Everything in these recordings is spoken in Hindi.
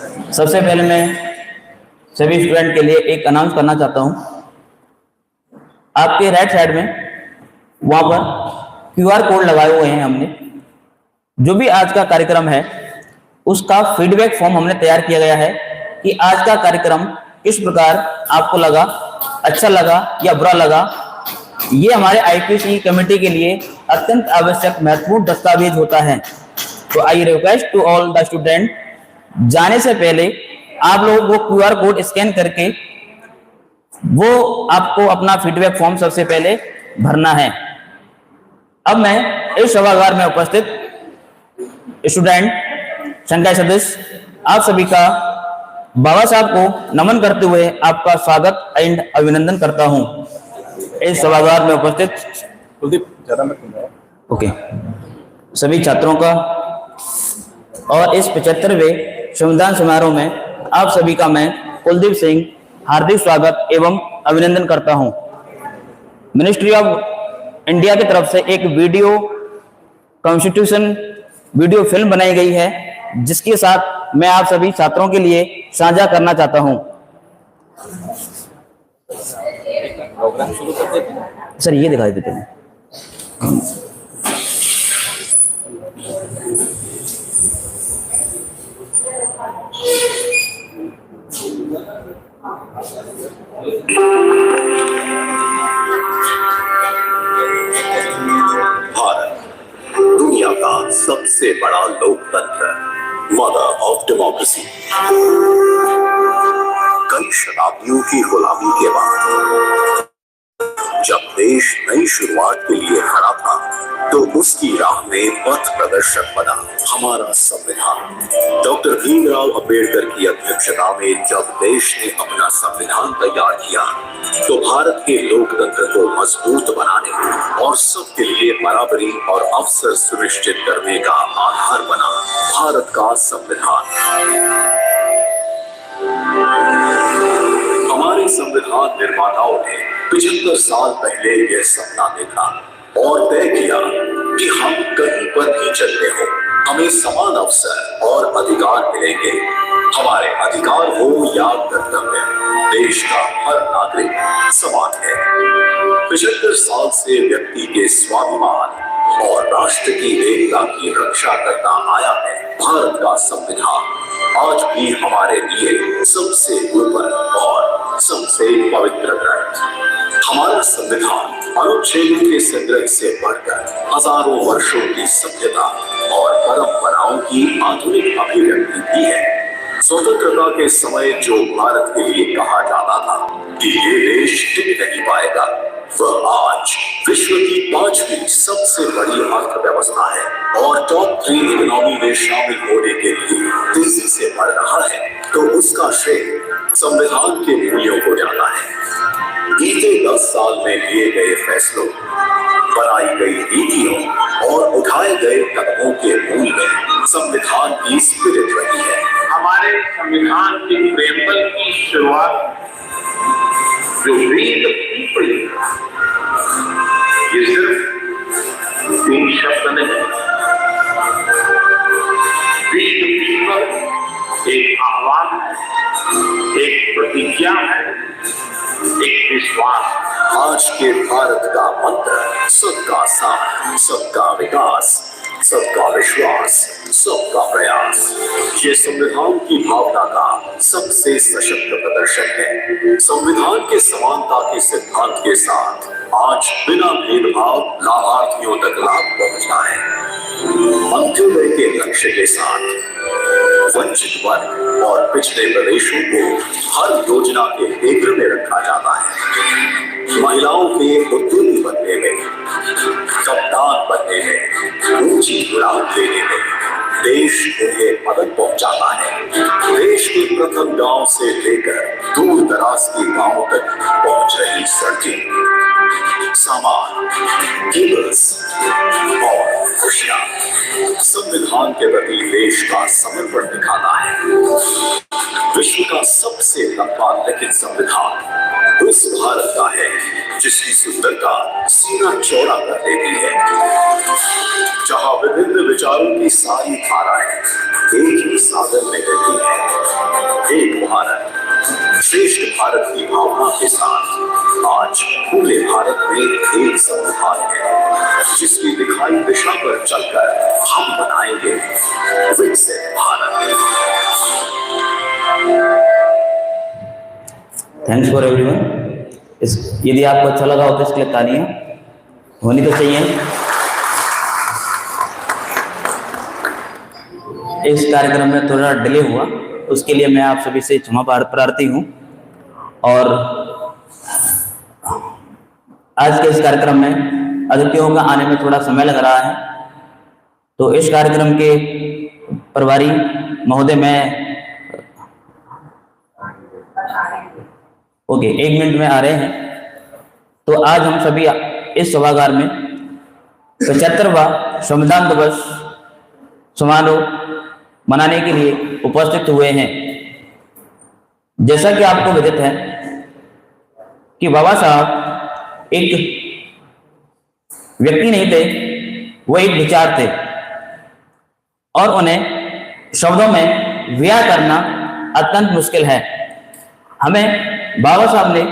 सबसे पहले मैं सभी स्टूडेंट के लिए एक अनाउंस करना चाहता हूं। आपके राइट साइड में वहां पर QR कोड लगाए हुए हैं हमने। जो भी आज का कार्यक्रम है उसका फीडबैक फॉर्म हमने तैयार किया गया है कि आज का कार्यक्रम किस प्रकार आपको लगा, अच्छा लगा या बुरा लगा। ये हमारे IPC कमेटी के लिए अत्यंत आवश्यक महत्वपूर्ण दस्तावेज होता है। तो I request to all the student, जाने से पहले आप लोगों को QR कोड स्कैन करके वो आपको अपना फीडबैक फॉर्म सबसे पहले भरना है। अब मैं इस सभागार में उपस्थित स्टूडेंट, संकाय सदस्य, आप सभी का बाबा साहब को नमन करते हुए आपका स्वागत एंड अभिनंदन करता हूं। इस सभागार में उपस्थित ओके सभी छात्रों का और इस 75वें संविधान समारोह में आप सभी का मैं कुलदीप सिंह हार्दिक स्वागत एवं अभिनंदन करता हूं। मिनिस्ट्री ऑफ इंडिया की तरफ से एक वीडियो कॉन्स्टिट्यूशन वीडियो फिल्म बनाई गई है, जिसके साथ मैं आप सभी छात्रों के लिए साझा करना चाहता हूं। सर ये दिखाई देते हैं। भारत दुनिया का सबसे बड़ा लोकतंत्र, मदर ऑफ डेमोक्रेसी। कई शताब्दियों की गुलामी के बाद जब देश नई शुरुआत के लिए खड़ा था, तो उसकी राह में पथ प्रदर्शक बना हमारा संविधान। डॉक्टर भीमराव अंबेडकर की अध्यक्षता में जब देश ने अपना संविधान तैयार किया, तो भारत के लोकतंत्र को मजबूत बनाने और सबके लिए बराबरी और अवसर सुनिश्चित करने का आधार बना भारत का संविधान। हमारे संविधान निर्माताओं ने 75 साल पहले यह सपना देखा और तय किया कि हम कहीं पर भी चलते हो, हमें समान अवसर और अधिकार मिलेंगे। हमारे अधिकार हो या कर्तव्य, देश का हर नागरिक समान है। 75 साल से व्यक्ति के स्वाभिमान और राष्ट्र की एकता की रक्षा करता आया है भारत का संविधान। आज भी हमारे लिए सबसे ऊपर और सबसे पवित्र ग्रंथ। हमारा संविधान अनुच्छेदों के संग्रह से बढ़कर हजारों वर्षों की सभ्यता और परंपराओं की आधुनिक अभिव्यक्ति भी है। स्वतंत्रता के समय जो भारत के लिए कहा जाता था कि ये देश टिक नहीं पाएगा, वह आज विश्व की 5वीं सबसे बड़ी अर्थव्यवस्था है और टॉप 3 इकोनॉमी में शामिल होने के लिए तेजी से बढ़ रहा है। तो उसका श्रेय संविधान के मूल्यों को जाता है। बीते 10 साल में लिए गए फैसलों, बनाई गई नीतियों और उठाए गए कदमों के मूल में संविधान की स्पिरिट रही है। हमारे संविधान की प्रेमबल की शुरुआत जो रीड पीपल, ये सिर्फ 3 शब्द नहीं। रीड पीपल एक आह्वान है, एक प्रतिज्ञा है, एक विश्वास। आज के भारत का मंत्र सबका साथ, सबका विकास, सबका विश्वास, सबका प्रयास। ये संविधान की भावना का सबसे सशक्त प्रदर्शन है। संविधान के समानता के सिद्धांत के साथ आज बिना भेदभाव लाभार्थियों तक लाभ पहुंचना है। अंत्योदय के लक्ष्य के साथ वंचित वर्ग और पिछड़े प्रदेशों को हर योजना के केंद्र में रखा जाता है। महिलाओं के उद्यमी बनने में, कप्तान बनने में, ऊंची उड़ान देने में देश उन्हें मदद पहुंचाता है। देश के प्रथम गांव से लेकर दूर दराज के गांवों तक पहुंच रही सड़कें, सामान, केबल्स और खुशियां संविधान के प्रति देश का समर्पण दिखाता है। विश्व का सबसे लंबा लिखित संविधान उस भारत का है जिसकी सुंदरता सीना चौड़ा कर देती है, जहां विभिन्न विचारों की सारी धाराएं एक ही सागर में बहती है। भारत की भावना के साथ आज पूरे भारत में एक संविधान है जिसकी दिखाई दिशा पर चलकर हम बनाएंगे विकसित भारत। Thanks for everyone. यदि आपको अच्छा लगा हो तो इसके लिए तालियां होनी तो चाहिए। इस कार्यक्रम में थोड़ा डिले हुआ, उसके लिए मैं आप सभी से क्षमा प्रार्थी हूँ। और आज के इस कार्यक्रम में अतिथियों का आने में थोड़ा समय लग रहा है, तो इस कार्यक्रम के प्रभारी महोदय एक मिनट में आ रहे हैं। तो आज हम सभी इस सभागार में 75वां संविधान दिवस समारोह मनाने के लिए उपस्थित हुए हैं। जैसा कि आपको विदित है कि बाबा साहब एक व्यक्ति नहीं थे, वो एक विचार थे और उन्हें शब्दों में बयां करना अत्यंत मुश्किल है। हमें बाबा साहब ने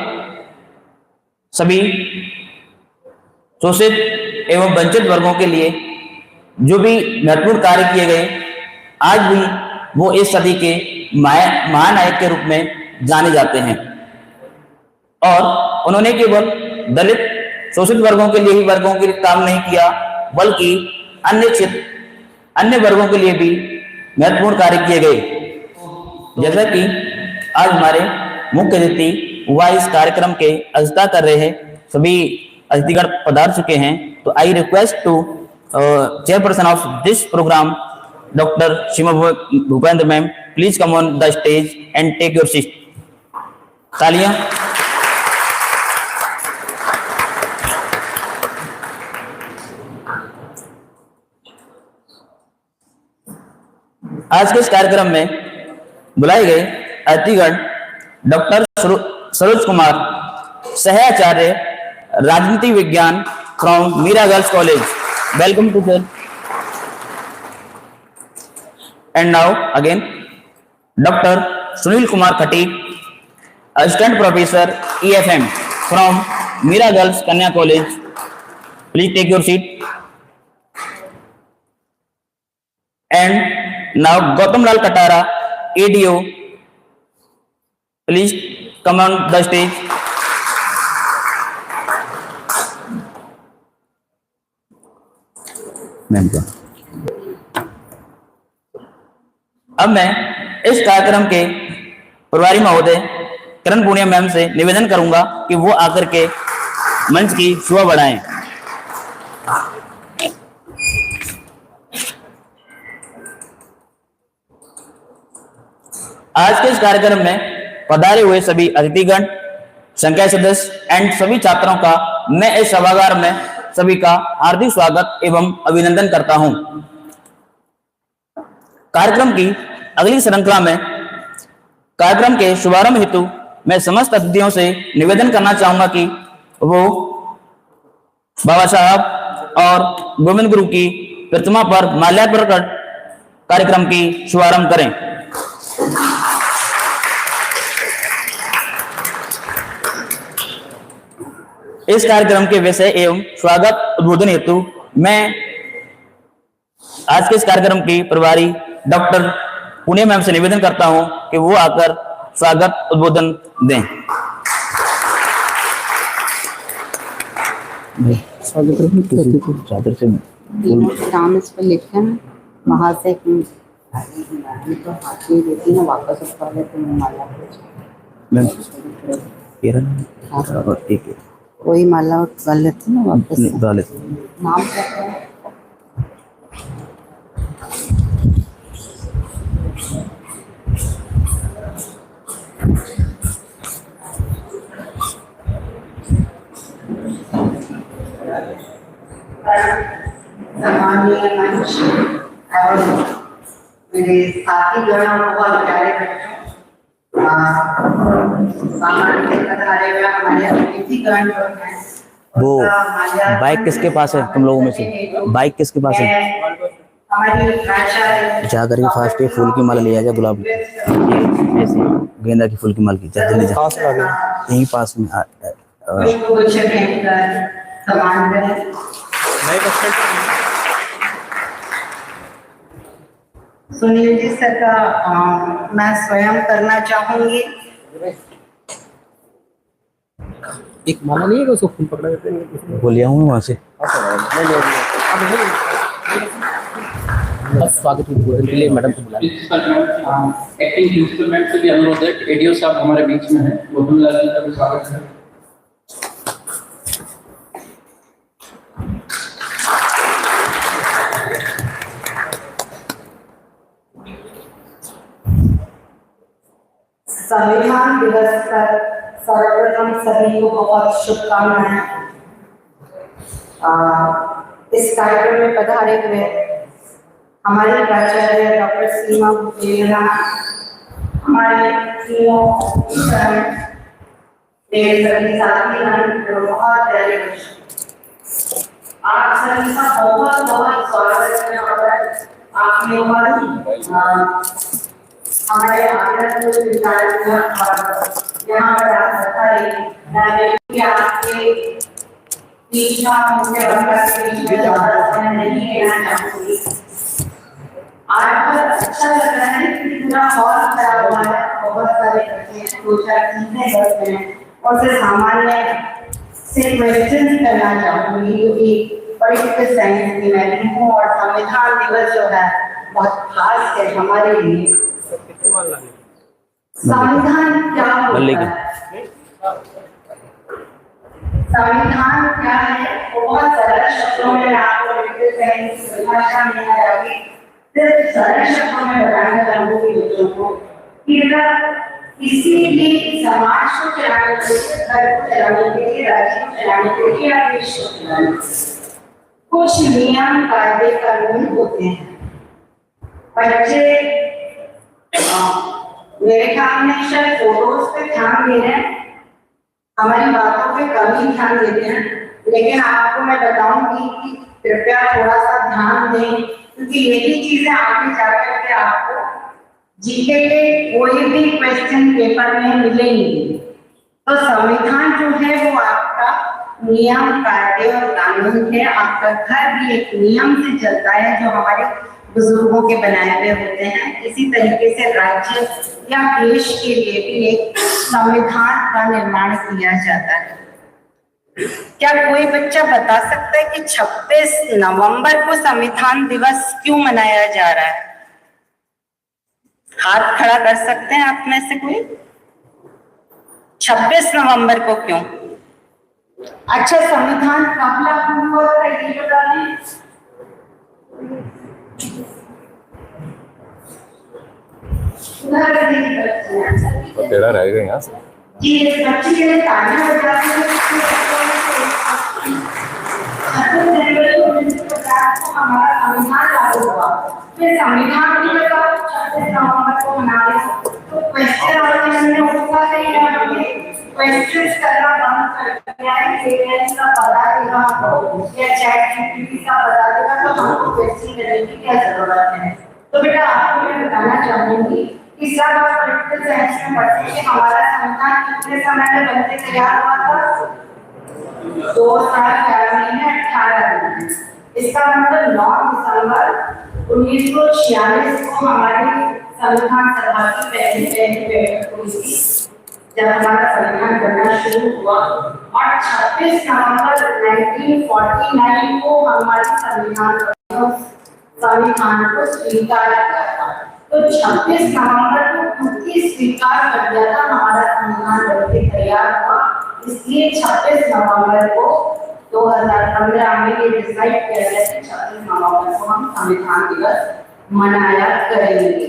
सभी शोषित एवं वंचित वर्गों के लिए जो भी महत्वपूर्ण कार्य किए गए, आज भी वो इस सदी के महानायक के रूप में जाने जाते हैं। और उन्होंने केवल दलित शोषित वर्गों के लिए ही वर्गों के लिए काम नहीं किया, बल्कि अन्य वर्गों के लिए भी महत्वपूर्ण कार्य किए गए। जैसा कि आज हमारे मुख्य अतिथि वह इस कार्यक्रम के अध्यक्षता कर रहे हैं, सभी अतिथिगण पधार चुके हैं। तो I request to chairperson of this programme doctor Seema Bhupendra ma'am, please come on the stage and take your seat. तालियां। आज के इस कार्यक्रम में बुलाए गए अतिथिगण डॉक्टर सरोज कुमार, सहाचार्य राजनीति विज्ञान from Meera girls college. Welcome to sir. And now again doctor Sunil Kumar Khatik, assistant professor EFM from Meera girls Kanya college. Please take your seat. And now Gautam Lal Katara, ADO, please come on the stage. अब मैं इस कार्यक्रम के प्रभारी महोदय किरण पूनिया मैम से निवेदन करूंगा कि वो आकर के मंच की शोभा बढ़ाएं। आज के इस कार्यक्रम में पधारे हुए सभी अतिथिगण, संकाय सदस्य एंड सभी छात्रों का मैं इस सभागार में सभी का हार्दिक स्वागत एवं अभिनंदन करता हूं। कार्यक्रम की अगली श्रृंखला में कार्यक्रम के शुभारंभ हेतु मैं समस्त अतिथियों से निवेदन करना चाहूंगा कि वो बाबा साहब और गोविंद गुरु की प्रतिमा पर माल्यार्पण कर कार्यक्रम की शुभारंभ करें। इस कार्यक्रम के विषय एवं स्वागत उद्बोधन हेतु मैं आज के इस कार्यक्रम की प्रभारी डॉक्टर पुनिया मैम से निवेदन करता हूं कि वो आकर स्वागत उद्बोधन दें। चादर से नाम इस पर लिखे हैं, वहां से तो हाथी देती ना वापस उस वाले तो माला और एक वही माला उठवा लेते ना वापस डाले। नाम क्या है? सम्मानीय मंच और मेरे साथी गणों बहुत प्यारे बच्चों, सामान्य पधारे हुए हमारे अतिथिगण हैं। वो बाइक किसके पास है तुम लोगों में से? बाइक किसके पास है? हमारी भाषा जा करके फास्ट फूल की माला ले आ जा गुलाब की। ऐसे गेंदा के फूल की माल की जल्दी जा कहाँ से ला रहे हो? यहीं पास में कुछ सामान करें। नए बस स्टैंड पे? सुनील जी सर का मैं स्वयं करना चाहूंगी। एक माला नहीं है कि उसको फूल पकड़ा देते हैं? बोलिया हूँ वहाँ से। बस स्वागत के लिए मैडम को बुला एक्टिंग प्रिंसिपल मैम से भी अनुरोध है कि एडीओ साहब हमारे बीच में है, गोविंदलाल जी का भी स्वागत है। संविधान दिवस पर सर्वप्रथम सभी को बहुत शुभकामनाएं। इस कार्यक्रम में पधारे हुए हमारे प्राचार्य डॉक्टर सीमा बुटेला, हमारे तीनों मेरे सभी साथीगण, बहुत प्यारे बच्चे, आप सभी का बहुत बहुत स्वागत है। और आपने हमारे आदरणीय विद्यार्थी और यहाँ पर आप बताइए आपके बीच में मुझे नहीं लेना चाहूंगी। आज बहुत अच्छा लग रहा है कि पूरा हॉल खड़ा हुआ है, बहुत सारे बच्चे हैं, दो चार चीजें करते हैं और से सामान्य से क्वेश्चन करना चाहूंगी क्योंकि पॉलिटिकल साइंस की मैं हूँ और संविधान दिवस जो है बहुत खास है हमारे लिए। संविधान क्या होता है? संविधान क्या है? बहुत सरल शब्दों में आपको भाषा में आएगी, सिर्फ सरल शब्दों में बताना चाहूंगी बच्चों को कि किसी भी समाज को चलाने के लिए, घर को चलाने के लिए, राज्य को चलाने के लिए या देश को चलाने के लिए कुछ नियम कायदे कानून होते हैं। बच्चे मेरे ख्याल में शायद फोटोज पे ध्यान दे रहे हैं, हमारी बातों पे कम ही ध्यान देते हैं, लेकिन आपको मैं बताऊंगी कि कृपया थोड़ा सा ध्यान दें क्योंकि यही चीजें आगे जाकर के आपको जीके के कोई भी क्वेश्चन पेपर में मिलेंगी। तो संविधान जो है वो आपका नियम कायदे और कानून है, आपका घर भी एक नियम से चलता है जो हमारे बुजुर्गों के बनाए हुए होते हैं। इसी तरीके से राज्य या देश के लिए भी एक संविधान का निर्माण किया जाता है। क्या कोई बच्चा बता सकता है कि 26 नवंबर को संविधान दिवस क्यों मनाया जा रहा है? हाथ खड़ा कर सकते हैं आप में से कोई? 26 नवंबर को क्यों? अच्छा, संविधान कब लागू हुआ था ये बता दें। टेढ़ा रहेगा यहाँ से जी, इस बच्चे के लिए तालियां बजाते हैं। हमारा संविधान लागू हुआ, फिर संविधान भी बताओ 26 नवंबर को मना रहे तो क्वेश्चन वाले मन में उठता नहीं है, क्वेश्चन करना बंद कर दिया है। पेरेंट्स का बता देगा या चैट जीपीटी का बता देगा तो हमको क्वेश्चन करने की क्या जरूरत है। तो बेटा आपको मैं बताना चाहूंगी कि सब आप पॉलिटिकल साइंस में पढ़ते हैं कि हमारा संविधान कितने समय में बनके तैयार हुआ था? 2 साल 11 महीने 18 दिन। इसका मतलब 9 दिसंबर 1946 को हमारी संविधान सभा की पहली बैठक हुई थी जब हमारा संविधान बनना शुरू हुआ और 26 नवंबर 1949 को हमारी संविधान को स्वीकार किया था। तो 26 नवंबर को खुद ही स्वीकार कर दिया था, हमारा संविधान बनके तैयार हुआ। इसलिए 26 नवंबर को 2015 में ये डिसाइड किया गया कि 26 नवंबर को हम संविधान दिवस मनाया करेंगे।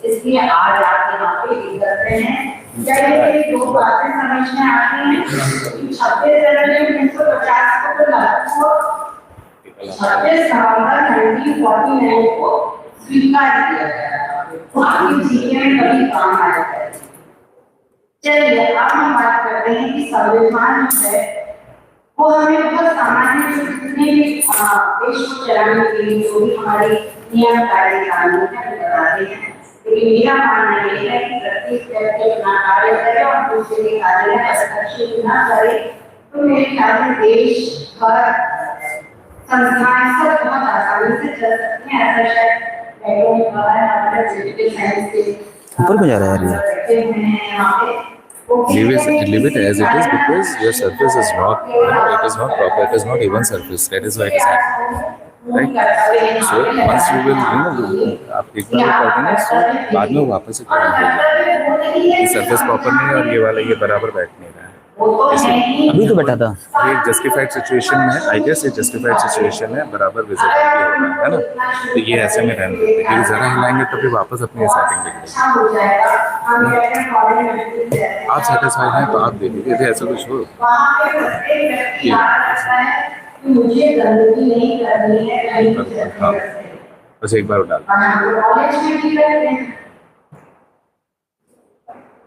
इसलिए आज आप यहाँ पे एकत्र हैं। जैसे 2 बातें समझ में आती हैं। 26 जनवरी 1950 को तो लागू हुआ, 26 नवंबर 1949 को स्वीकार किया गया। आपकी जीवन में कभी काम आएगा। चलिए अब हम बात करते हैं कि संविधान जो है वो हमें बहुत सामान्य जितने भी देश को चलाने के लिए जो भी हमारे नियम कायदे कानून है बताते हैं। लेकिन मेरा मानना ये है कि प्रत्येक व्यक्ति अपना कार्य करें और दूसरे के कार्य में हस्तक्षेप न करें, तो मेरे ख्याल में देश भर संस्थाएं सब बहुत आसानी से चल सकते हैं। ऐसा शायद हमारे पॉलिटिकल साइंस के ऊपर को जा रहा है यार बैठे हुए हैं यहाँ पे। Leave it as it is because your surface is not, it is not proper, it is not even surface. That is why it is happening. Right? So once you will, आप एक बार कर देंगे, so बाद में वो वापस से करेंगे। ये surface proper नहीं है और ये वाला ये बराबर बैठ नहीं रहा है। अभी तो बैठा था। ये जस्टिफाइड सिचुएशन में, आई गेस ये जस्टिफाइड सिचुएशन है, बराबर विजिबिलिटी हो रहा है ना, तो ये ऐसे में रहने देते हैं, जरा हिलाएंगे तो फिर वापस अपनी सेटिंग देखेंगे। आप सेटिस्फाइड हैं तो आप दे दीजिए, यदि ऐसा कुछ हो मुझे गंदगी नहीं करनी है। हाँ, बस एक बार डाल।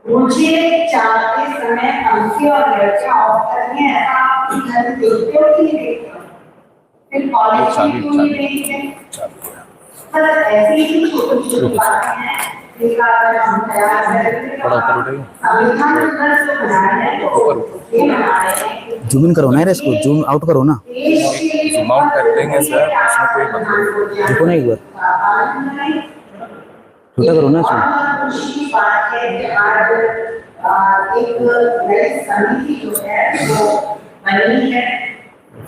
मुझे चाहते समय पंखे और लड़कियां ऑफ करनी है, ऐसा आप घर देखते हो कि नहीं देखते हो? फिर कॉलेज में क्यों नहीं देखते? पर ऐसी ही छोटी छोटी बातें हैं जिनका अगर हम प्रयास करें, संविधान जो बना है ये बना है। जूम इन करो ना यार, इसको जूम आउट करो ना। जूम आउट कर देंगे सर, उसमें कोई मतलब नहीं। देखो ना एक बार छोटा करो ना इसको। खुशी की बात है कि आज एक नई समिति जो है वो बनी है,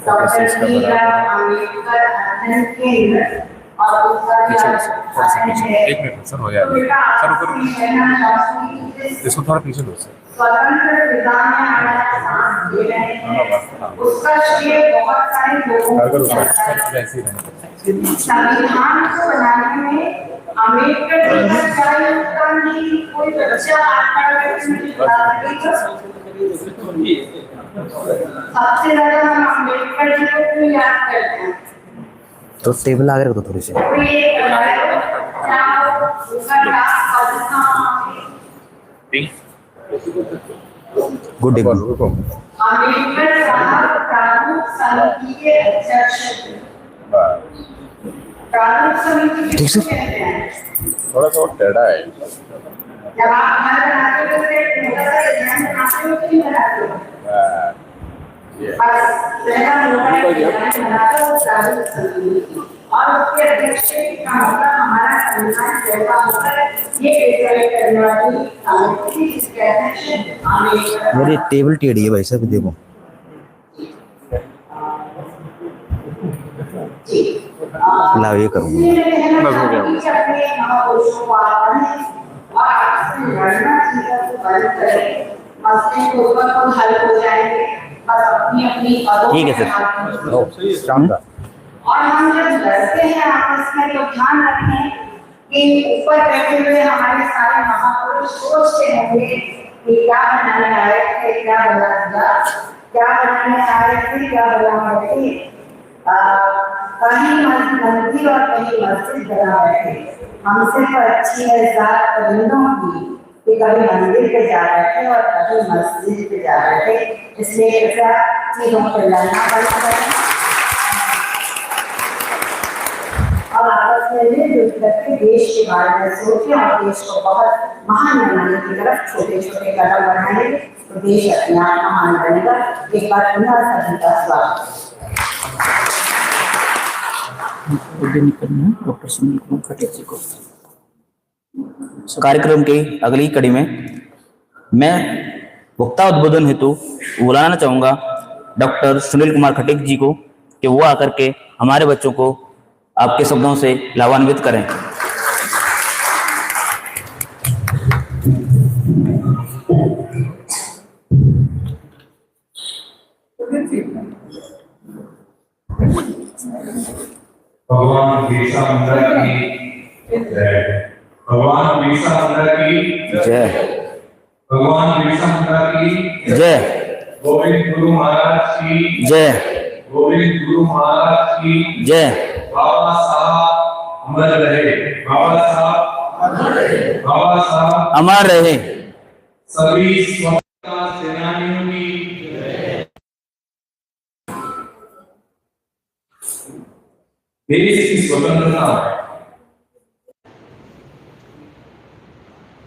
डॉक्टर भीमराव अम्बेडकर अध्ययन केंद्र, और उसका एक मिनट सर, हो जाएगा सर, ऊपर इसको थोड़ा पीछे लो सर। स्वतंत्र विधान में हमारा सांस ले रहे हैं, उसका श्रेय बहुत सारे लोगों को जाता है। संविधान को बनाने में अम्बेडकर जी का क्या योगदान नहीं, कोई बच्चा सबसे ज्यादा हम अम्बेडकर जी को क्यों याद करते हैं? तो टेबल आगे रखो थोड़ी सी। Good evening. अम्बेडकर साहब प्रारूप समिति के अध्यक्ष थे। प्रारूप समिति किसको कहते हैं? थोड़ा सा टेढ़ा है। जब आप घर बनाते हो तो मोटा सा डिजाइन बनाते हो कि नहीं बनाते हो? बस पहला मोटा डिजाइन बनाते हो प्रारूप समिति, और उसके अध्यक्ष का मतलब हमारा संविधान जैसा होता है ये डिसाइड करने वाली समिति, जिसके अध्यक्ष अम्बेडकर। मेरी टेबल टेढ़ी है भाई साहब, देखो। लाओ ये करूँगा। ठीक है सर। शाम का और हम जब लड़ते हैं आपस में तो ध्यान रखें कि ऊपर बैठे हुए हमारे सारे महापुरुष सोचते होंगे कि क्या बनाने आए थे, क्या बना दिया, क्या बनाने आए थे, क्या बना बैठे। कहीं मंदिर और कहीं मस्जिद बना बैठे। हमसे तो अच्छी है जात परिंदों की कि कभी मंदिर पे जा बैठे और कभी मस्जिद पे जा बैठे। इसलिए कृपया चीजों को लड़ना पड़ता है और आपस में मिलजुल करके देश के बारे में सोचें और देश को बहुत महान बनाने की तरफ छोटे छोटे कदम बढ़ाएंगे तो देश अपने आप महान बनेगा। एक बार पुनः सभी का स्वागत। डॉक्टर सुनील कुमार खटीक जी को कार्यक्रम की अगली कड़ी में मैं वक्ता उद्बोधन हेतु बुलाना चाहूंगा डॉक्टर सुनील कुमार खटीक जी को कि वो आकर के हमारे बच्चों को आपके शब्दों से लाभान्वित करें। भगवान बिरसा मुंडा की जय। भगवान बिरसा मुंडा की जय। भगवान बिरसा मुंडा की जय। गोविंद गुरु महाराज की जय। गोविंद गुरु महाराज की जय। बाबा साहब अमर रहे। बाबा साहब अमर रहे। बाबा साहब अमर रहे। सभी स्वतंत्रता सेनानियों की देश की स्वतंत्रता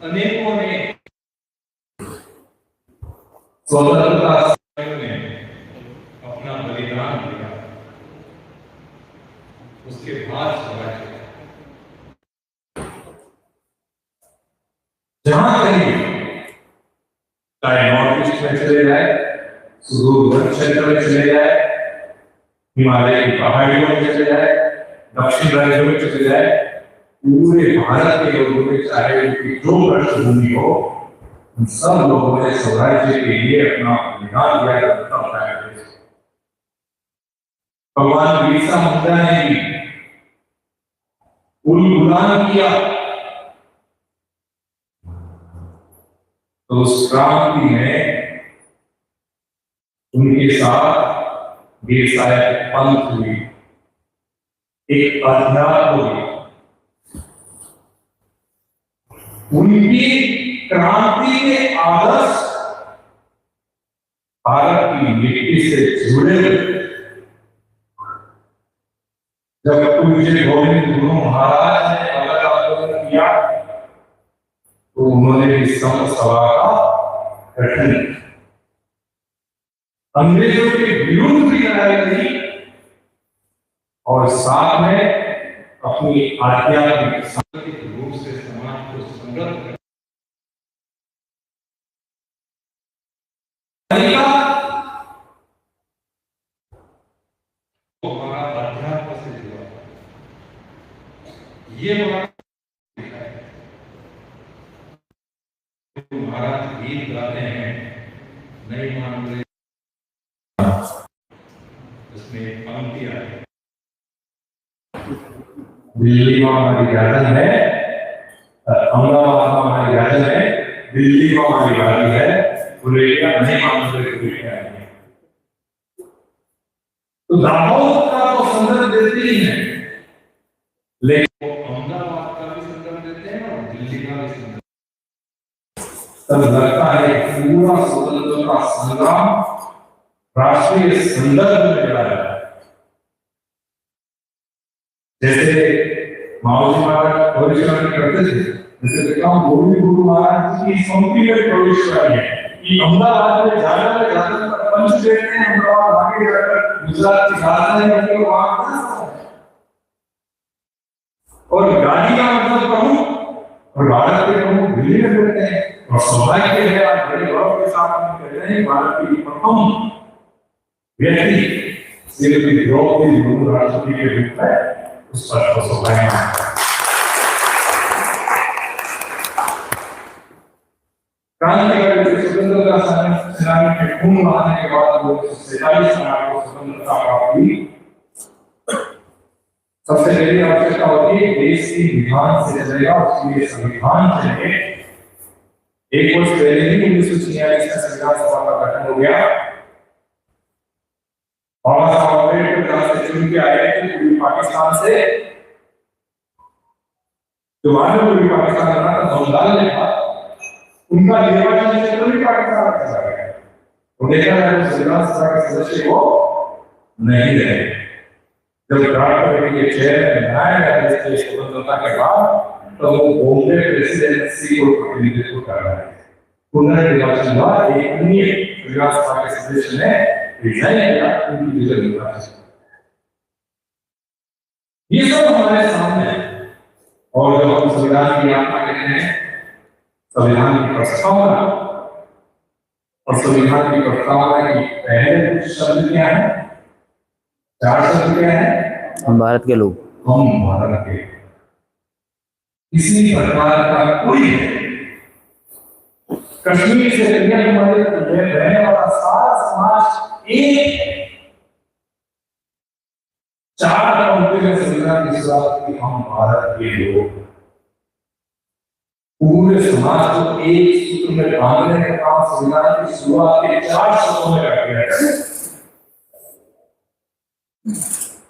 अनेकों ने स्वतंत्रता सेनानियों ने अपना बलिदान दिया, उसके बाद स्वराज्य जहां कहीं, चाहे नॉर्थ ईस्ट में चले जाए, सुदूर क्षेत्र में चले जाए, हिमालय की पहाड़ियों में चले जाए, दक्षिण राज्यों में चले जाए, पूरे भारत के लोगों ने, चाहे उनकी जो पृष्ठभूमि हो, उन सब लोगों ने स्वराज्य के लिए अपना बलिदान दिया। भगवान बिरसा मुंडा ने भी उलगुलान किया, तो उस क्रांति में उनके साथ बिरसा पंथ हुई, एक अध्यात्म हुई। उनकी क्रांति के आदर्श भारत की मिट्टी से जुड़े हुए। जब पूज्य गोविंद गुरु महाराज ने अलग आंदोलन किया, तो उन्होंने इस सभा का गठन अंग्रेजों के विरुद्ध भी लड़ाई लड़ी और साथ में अपनी आध्यात्मिक सांस्कृतिक रूप से समाज को समृद्ध हमारा अध्यात्म से जुड़ा, ये महाराज गीत गाते हैं, नहीं मान रहे, उसमें पंक्ति आई, दिल्ली में हमारी गार्डन है, अहमदाबाद में हमारी गार्डन है, दिल्ली में हमारी गाड़ी है, बुलेटिया नहीं मान रहे, बुलेटिया है। तो दाहोद का तो संदर्भ देते ही है, लेकिन वो अहमदाबाद का भी संदर्भ देते हैं और दिल्ली का भी संदर्भ। तब लगता है पूरा स्वतंत्रता संग्राम राष्ट्रीय संदर्भ में लड़ा है। जैसे माओजी महाराज भविष्यवाणी करते थे, जैसे देखा गोविंद गुरु महाराज की पंक्ति में भविष्यवाणी है कि अहमदाबाद में जाना पंच देते हैं, अहमदाबाद आगे जाकर गुजरात की राजधानी बनती है, वहां और गाड़ी का मतलब प्रमुख और भारत के प्रमुख दिल्ली में बैठते हैं। और सौभाग्य है, आप बड़े गौरव के साथ हम कह रहे हैं, भारत की प्रथम व्यक्ति श्रीमती द्रौपदी मुर्मू राष्ट्रपति के रूप में उस पद को सौभाग्य। क्रांतिकारी स्वतंत्रता सेनानी के खून बहाने के बाद 1947 में आपको स्वतंत्रता प्राप्त हुई। सबसे पहली आवश्यकता होती है देश की विधान से चलेगा, उसके लिए संविधान चाहिए। एक वर्ष पहले ही 1946 में संविधान सभा का गठन हो गया। बाबा साहब अम्बेडकर जहां से चुन के आए थे पूर्वी पाकिस्तान से, जो मानव पूर्वी पाकिस्तान बना था बंगाल में था, उनका निर्वाचन क्षेत्र भी पाकिस्तान में चला गया। तो देखा जाए तो संविधान सभा के सदस्य वो नहीं रहे। जब राष्ट्रपति के चेहरे में बनाया गया देश की स्वतंत्रता के बाद, तो वो बॉम्बे प्रेसिडेंसी को प्रतिनिधित्व कर रहा है। पुनर्निर्वाचन हुआ, एक अन्य संविधान सभा के सदस्य ने रिजाइन किया, उनकी जगह निर्वाचन। ये सब हमारे सामने है। और जब हम संविधान की यात्रा कहते हैं, संविधान की प्रस्तावना, और संविधान की प्रस्तावना की पहले शब्द क्या है? 4 शब्द क्या है? हम भारत के लोग, हम भारत के। किसी प्रकार का कोई कश्मीर से कन्याकुमारी तक रहने वाला सारा समाज एक 4 पंक्ति में संविधान की शुरुआत की, हम भारत के लोग। पूरे समाज को एक सूत्र में बांधने का काम संविधान की शुरुआत के 4 शब्दों में कर दिया है।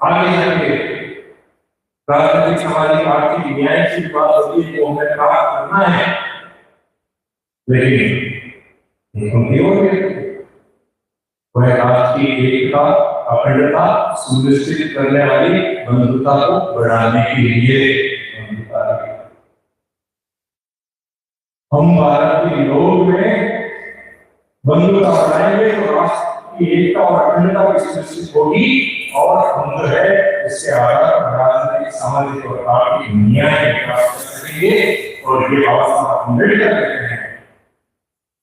आगे जाके राजनीतिक, सामाजिक, आर्थिक, न्याय की बात होती है, जो हमें प्राप्त करना है, लेकिन राष्ट्र की एकता, अखंडता सुनिश्चित करने वाली बंधुता को बढ़ाने के लिए हम भारत के लोग में बंधुता बढ़ाएंगे तो राष्ट्र की एकता और अखंडता की सुनिश्चित होगी और हम जो है इसके आधार पर राजनीतिक सामाजिक और आर्थिक न्याय प्राप्त कर सकेंगे और ये बाबा साहब अम्बेडकर कहते हैं।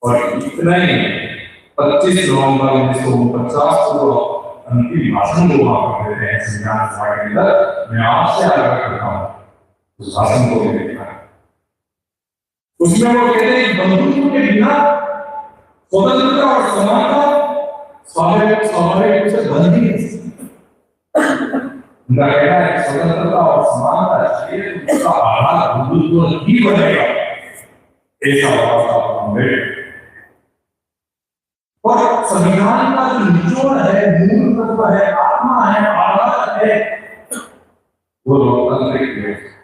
और इतना ही 25 नवंबर 1949 को अंतिम भाषण को वहां कर देते हैं संविधान सभा के अंदर। मैं आपसे आग्रह करता हूं उस भाषण को भी देखना। उसमें वो कहते हैं बंधुत्व के बिना स्वतंत्रता और समानता स्वाभाविक रूप से बंधी है। उनका कहना है स्वतंत्रता और समानता चाहिए तो उसका आधार बंधुत्व ही बनेगा। ऐसा बाबा साहब अम्बेडकर। और संविधान का जो निचोड़ है, मूल तत्व है, आत्मा है, आधार है, वो लोकतांत्रिक व्यवस्था।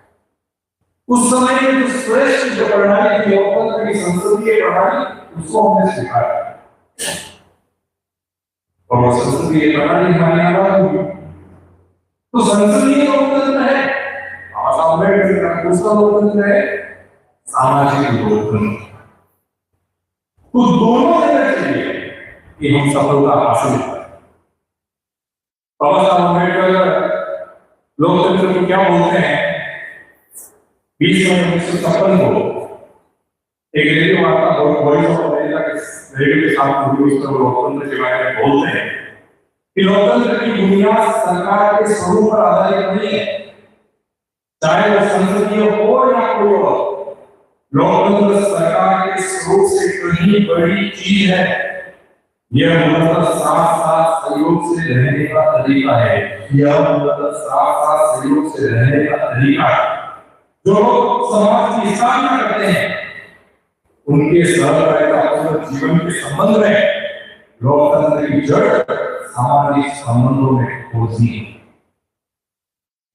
उस समय में जो श्रेष्ठ जो प्रणाली थी लोकतंत्र की संसदीय प्रणाली, उसको हमने स्वीकारा और संसदीय प्रणाली हमारी आजाद हुई। तो संसदीय लोकतंत्र है, बाबा साहब अम्बेडकर का दूसरा लोकतंत्र है सामाजिक लोकतंत्र। तो दोनों तरह चाहिए कि हम सफलता हासिल करें। बाबा साहब अम्बेडकर लोकतंत्र को क्या बोलते हैं? 20 मई 1956 को एक रेडियो वार्ता वॉइस ऑफ अमेरिका के रेडियो के साथ हुई, उसमें लोकतंत्र के बारे में बोलते हैं कि लोकतंत्र की बुनियाद सरकार के स्वरूप पर आधारित नहीं है, चाहे वह संसदीय हो या कोई हो। लोकतंत्र सरकार के स्वरूप से कहीं बड़ी चीज है। यह मूलतः साथ साथ सहयोग से रहने का तरीका है। यह मूलतः साथ साथ सहयोग से रहने का तरीका है। जो लोग समाज की स्थापना करते हैं उनके सहकारितापूर्ण जीवन के संबंध में लोकतंत्र की जड़ सामाजिक संबंधों में खोजनी है।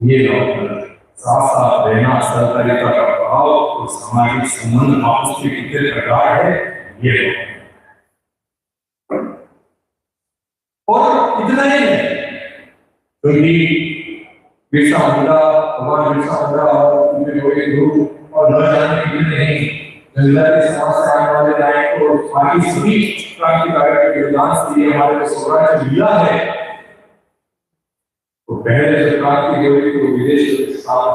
ये लोकतंत्र साथ साथ रहना, सहकारिता का भाव और सामाजिक संबंध आपस में कितने प्रकार है, ये लोग। और इतना ही नहीं, क्योंकि बिरसा मुंडा, भगवान बिरसा मुंडा और उनके लोग ग्रुप और न जाने के लिए नहीं, जनता के समाज से आने वाले नायक और बाकी सभी क्रांतिकारियों के योगदान से ये हमारे को स्वराज्य मिला है। तो पहले जो क्रांति हुई तो विदेश के साथ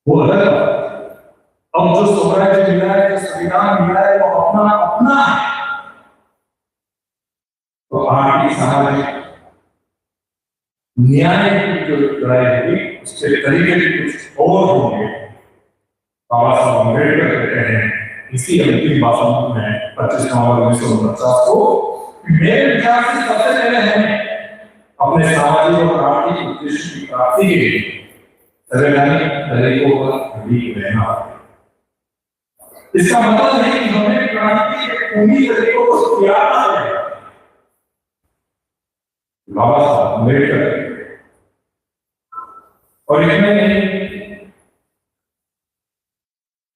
वो अलग। अब जो स्वराज्य मिला है, जो संविधान मिला है, वो अपना अपना है। तो आर्थिक सामाजिक न्याय की जो लड़ाई होगी उसके तरीके कुछ और होंगे। बाबा साहब अम्बेडकर कहते हैं इसी अंतिम भाषण में 25 नवंबर 1949 को, मेरे विचार से सबसे पहले हमें अपने सामाजिक और आर्थिक उद्देश्य की प्राप्ति के लिए संवैधानिक तरीकों पर अडिग रहना। इसका मतलब है कि हमें क्रांति के उन्हीं तरीकों को त्यागना है। बाबा साहब अम्बेडकर और इतने नहीं,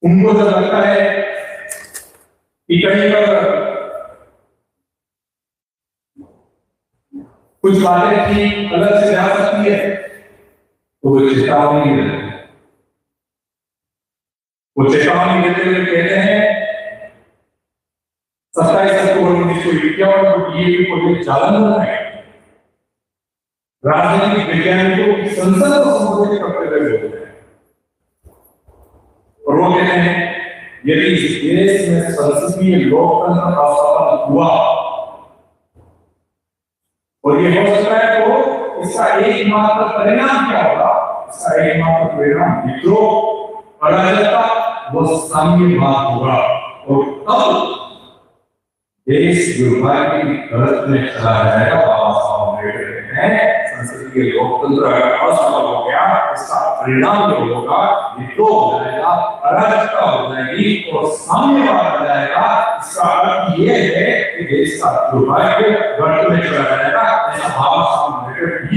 उनको जब लगता है कि कहीं पर कुछ बातें ठीक अलग से जा सकती है तो वो चेतावनी देते हैं। वो चेतावनी देते हुए कहते हैं 27 अक्टूबर 1951 को डीएवी कॉलेज जालंधर में राजनीतिक वैज्ञानिकों की संसद को संबोधित करते हुए बोलते हैं और वो कहते हैं यदि इस देश में संसदीय लोकतंत्र का स्थापना हुआ और ये हो सकता है तो इसका एकमात्र परिणाम क्या होगा? इसका एकमात्र परिणाम विद्रोह, अराजकता, वो साम्यवाद होगा और तब देश दुर्भाग्य की गलत में चला जाएगा। बाबा साहब अम्बेडकर कहते हैं संसदीय लोकतंत्र अगर असफल हो गया, इसका परिणाम जो होगा विद्रोह हो जाएगा, अराजकता हो जाएगी और साम्यवाद हो जाएगा। इसका अर्थ ये है कि देश का दुर्भाग्य गलत में चला जाएगा। ऐसा बाबा साहब अम्बेडकर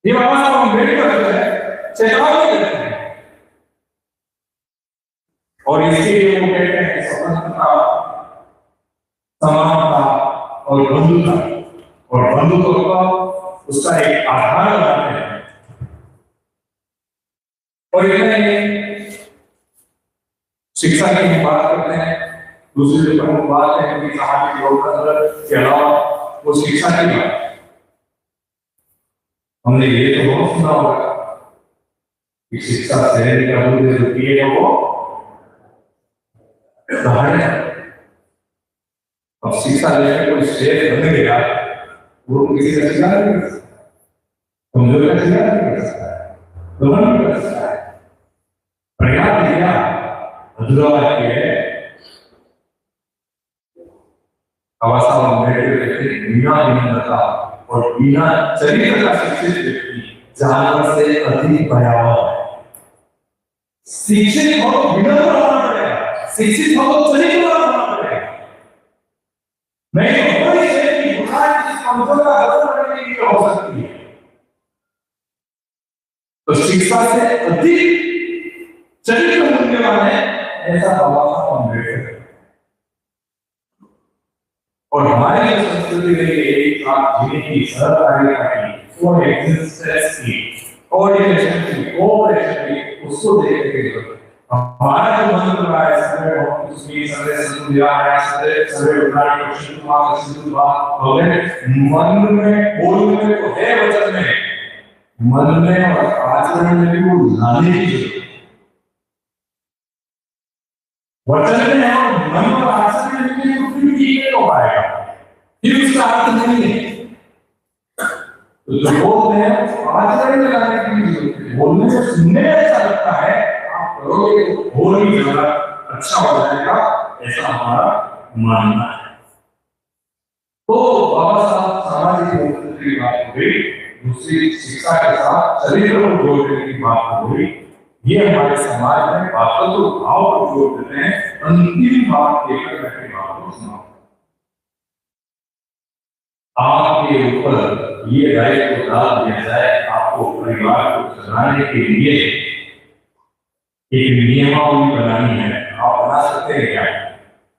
ये बाबा साहब अम्बेडकर चेतावनी देते हैं और इसके लिए वो कहते हैं स्वतंत्रता, समानता और बंधुता, और बंधुत्व का उसका एक आधार बनाते हैं और ये शिक्षा की हम बात करते हैं, दूसरी जो प्रमुख बात है कि सामाजिक लोकतंत्र के अलावा वो शिक्षा की बात। हमने ये तो बहुत सुना होगा कि शिक्षा शहर का मूल्य जो किए है वो उदाहरण है। अब शिक्षा लेकर कोई शहर बन गया वो किसी का शिकार नहीं कर सकता, कमजोर का शिकार नहीं कर सकता है, दोहन नहीं कर सकता है। प्रयास किया अधूरा है अवस्था में बिना विनम्रता और बिना चरित्र का शिक्षित व्यक्ति जानवर से अधिक भयावह है। शिक्षित हो तो विनम्र होना पड़ेगा, शिक्षित हो तो चरित्र होना पड़ेगा। नहीं तो कोई शहर की बुखार जिस कमजोर का हल करने के लिए हो सकती है। तो शिक्षा से अधिक चरित्र मूल्यवान है ऐसा बाबा अम्बेडकर। और हमारी जो संस्कृति रही एक साथ जीने की, सहकारिता की, कोएग्जिस्टेंस की, कोऑर्डिनेशन की, कोऑपरेशन की, उसको देखने के लिए हमारा जो मन कर रहा है सर्वे बहुत कुछ सर्वे संतुलिया है, सर्वे उदाहरण क्वेश्चन मार्क सिंधुवा अगर मन में बोलने में तो है, वचन में, मन में और आचरण में भी वो लाने की जरूरत है। वचन में और मन और आचरण में भी वो फिर ठीक हो पाएगा, फिर उसका अर्थ नहीं है। तो जो बोलते हैं आचरण में लाने की जरूरत है। बोलने से सुनने में ऐसा लगता है आप करोगे तो और भी ज्यादा अच्छा हो जाएगा, ऐसा हमारा मानना है। तो बाबा साहब सामाजिक लोकतंत्र की बात हो गई, दूसरी शिक्षा के साथ चरित्र को जोड़ने की बात हो गई। ये हमारे समाज में भातृत्व भाव को जोड़ देते हैं। अंतिम बात लेकर बैठे बात को सुनाओ। आपके ऊपर ये दायित्व डाल दिया जाए आपको परिवार को चलाने के लिए एक नियमावली बनानी है। आप बना सकते हैं क्या?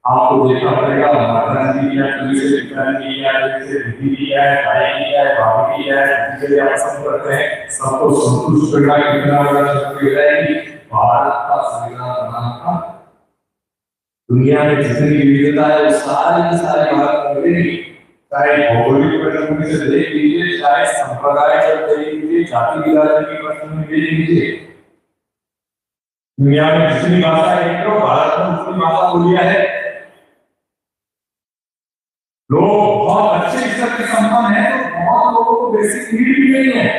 आपको देखना पड़ेगा माता जी क्या, तुलसी पिताजी क्या, जैसे दीदी क्या है, भाई क्या है, भाभी क्या है, जिसे आप पसंद करते हैं, सबको संतुष्ट करना कितना बड़ा शक्ति रहेगी। भारत का संविधान बनाना था, दुनिया में जितनी विविधता है वो सारी भारत में मिलेगी। चाहे भौगोलिक पृष्ठभूमि से देख लीजिए, चाहे संप्रदाय से देख लीजिए, जाति बिरादरी की पृष्ठभूमि देख लीजिए, दुनिया में जितनी भाषा है तो भारत में उतनी भाषा बोलिया है। लोग बहुत अच्छे स्तर के संपन्न है तो बहुत लोगों को बेसिक नीड भी नहीं है।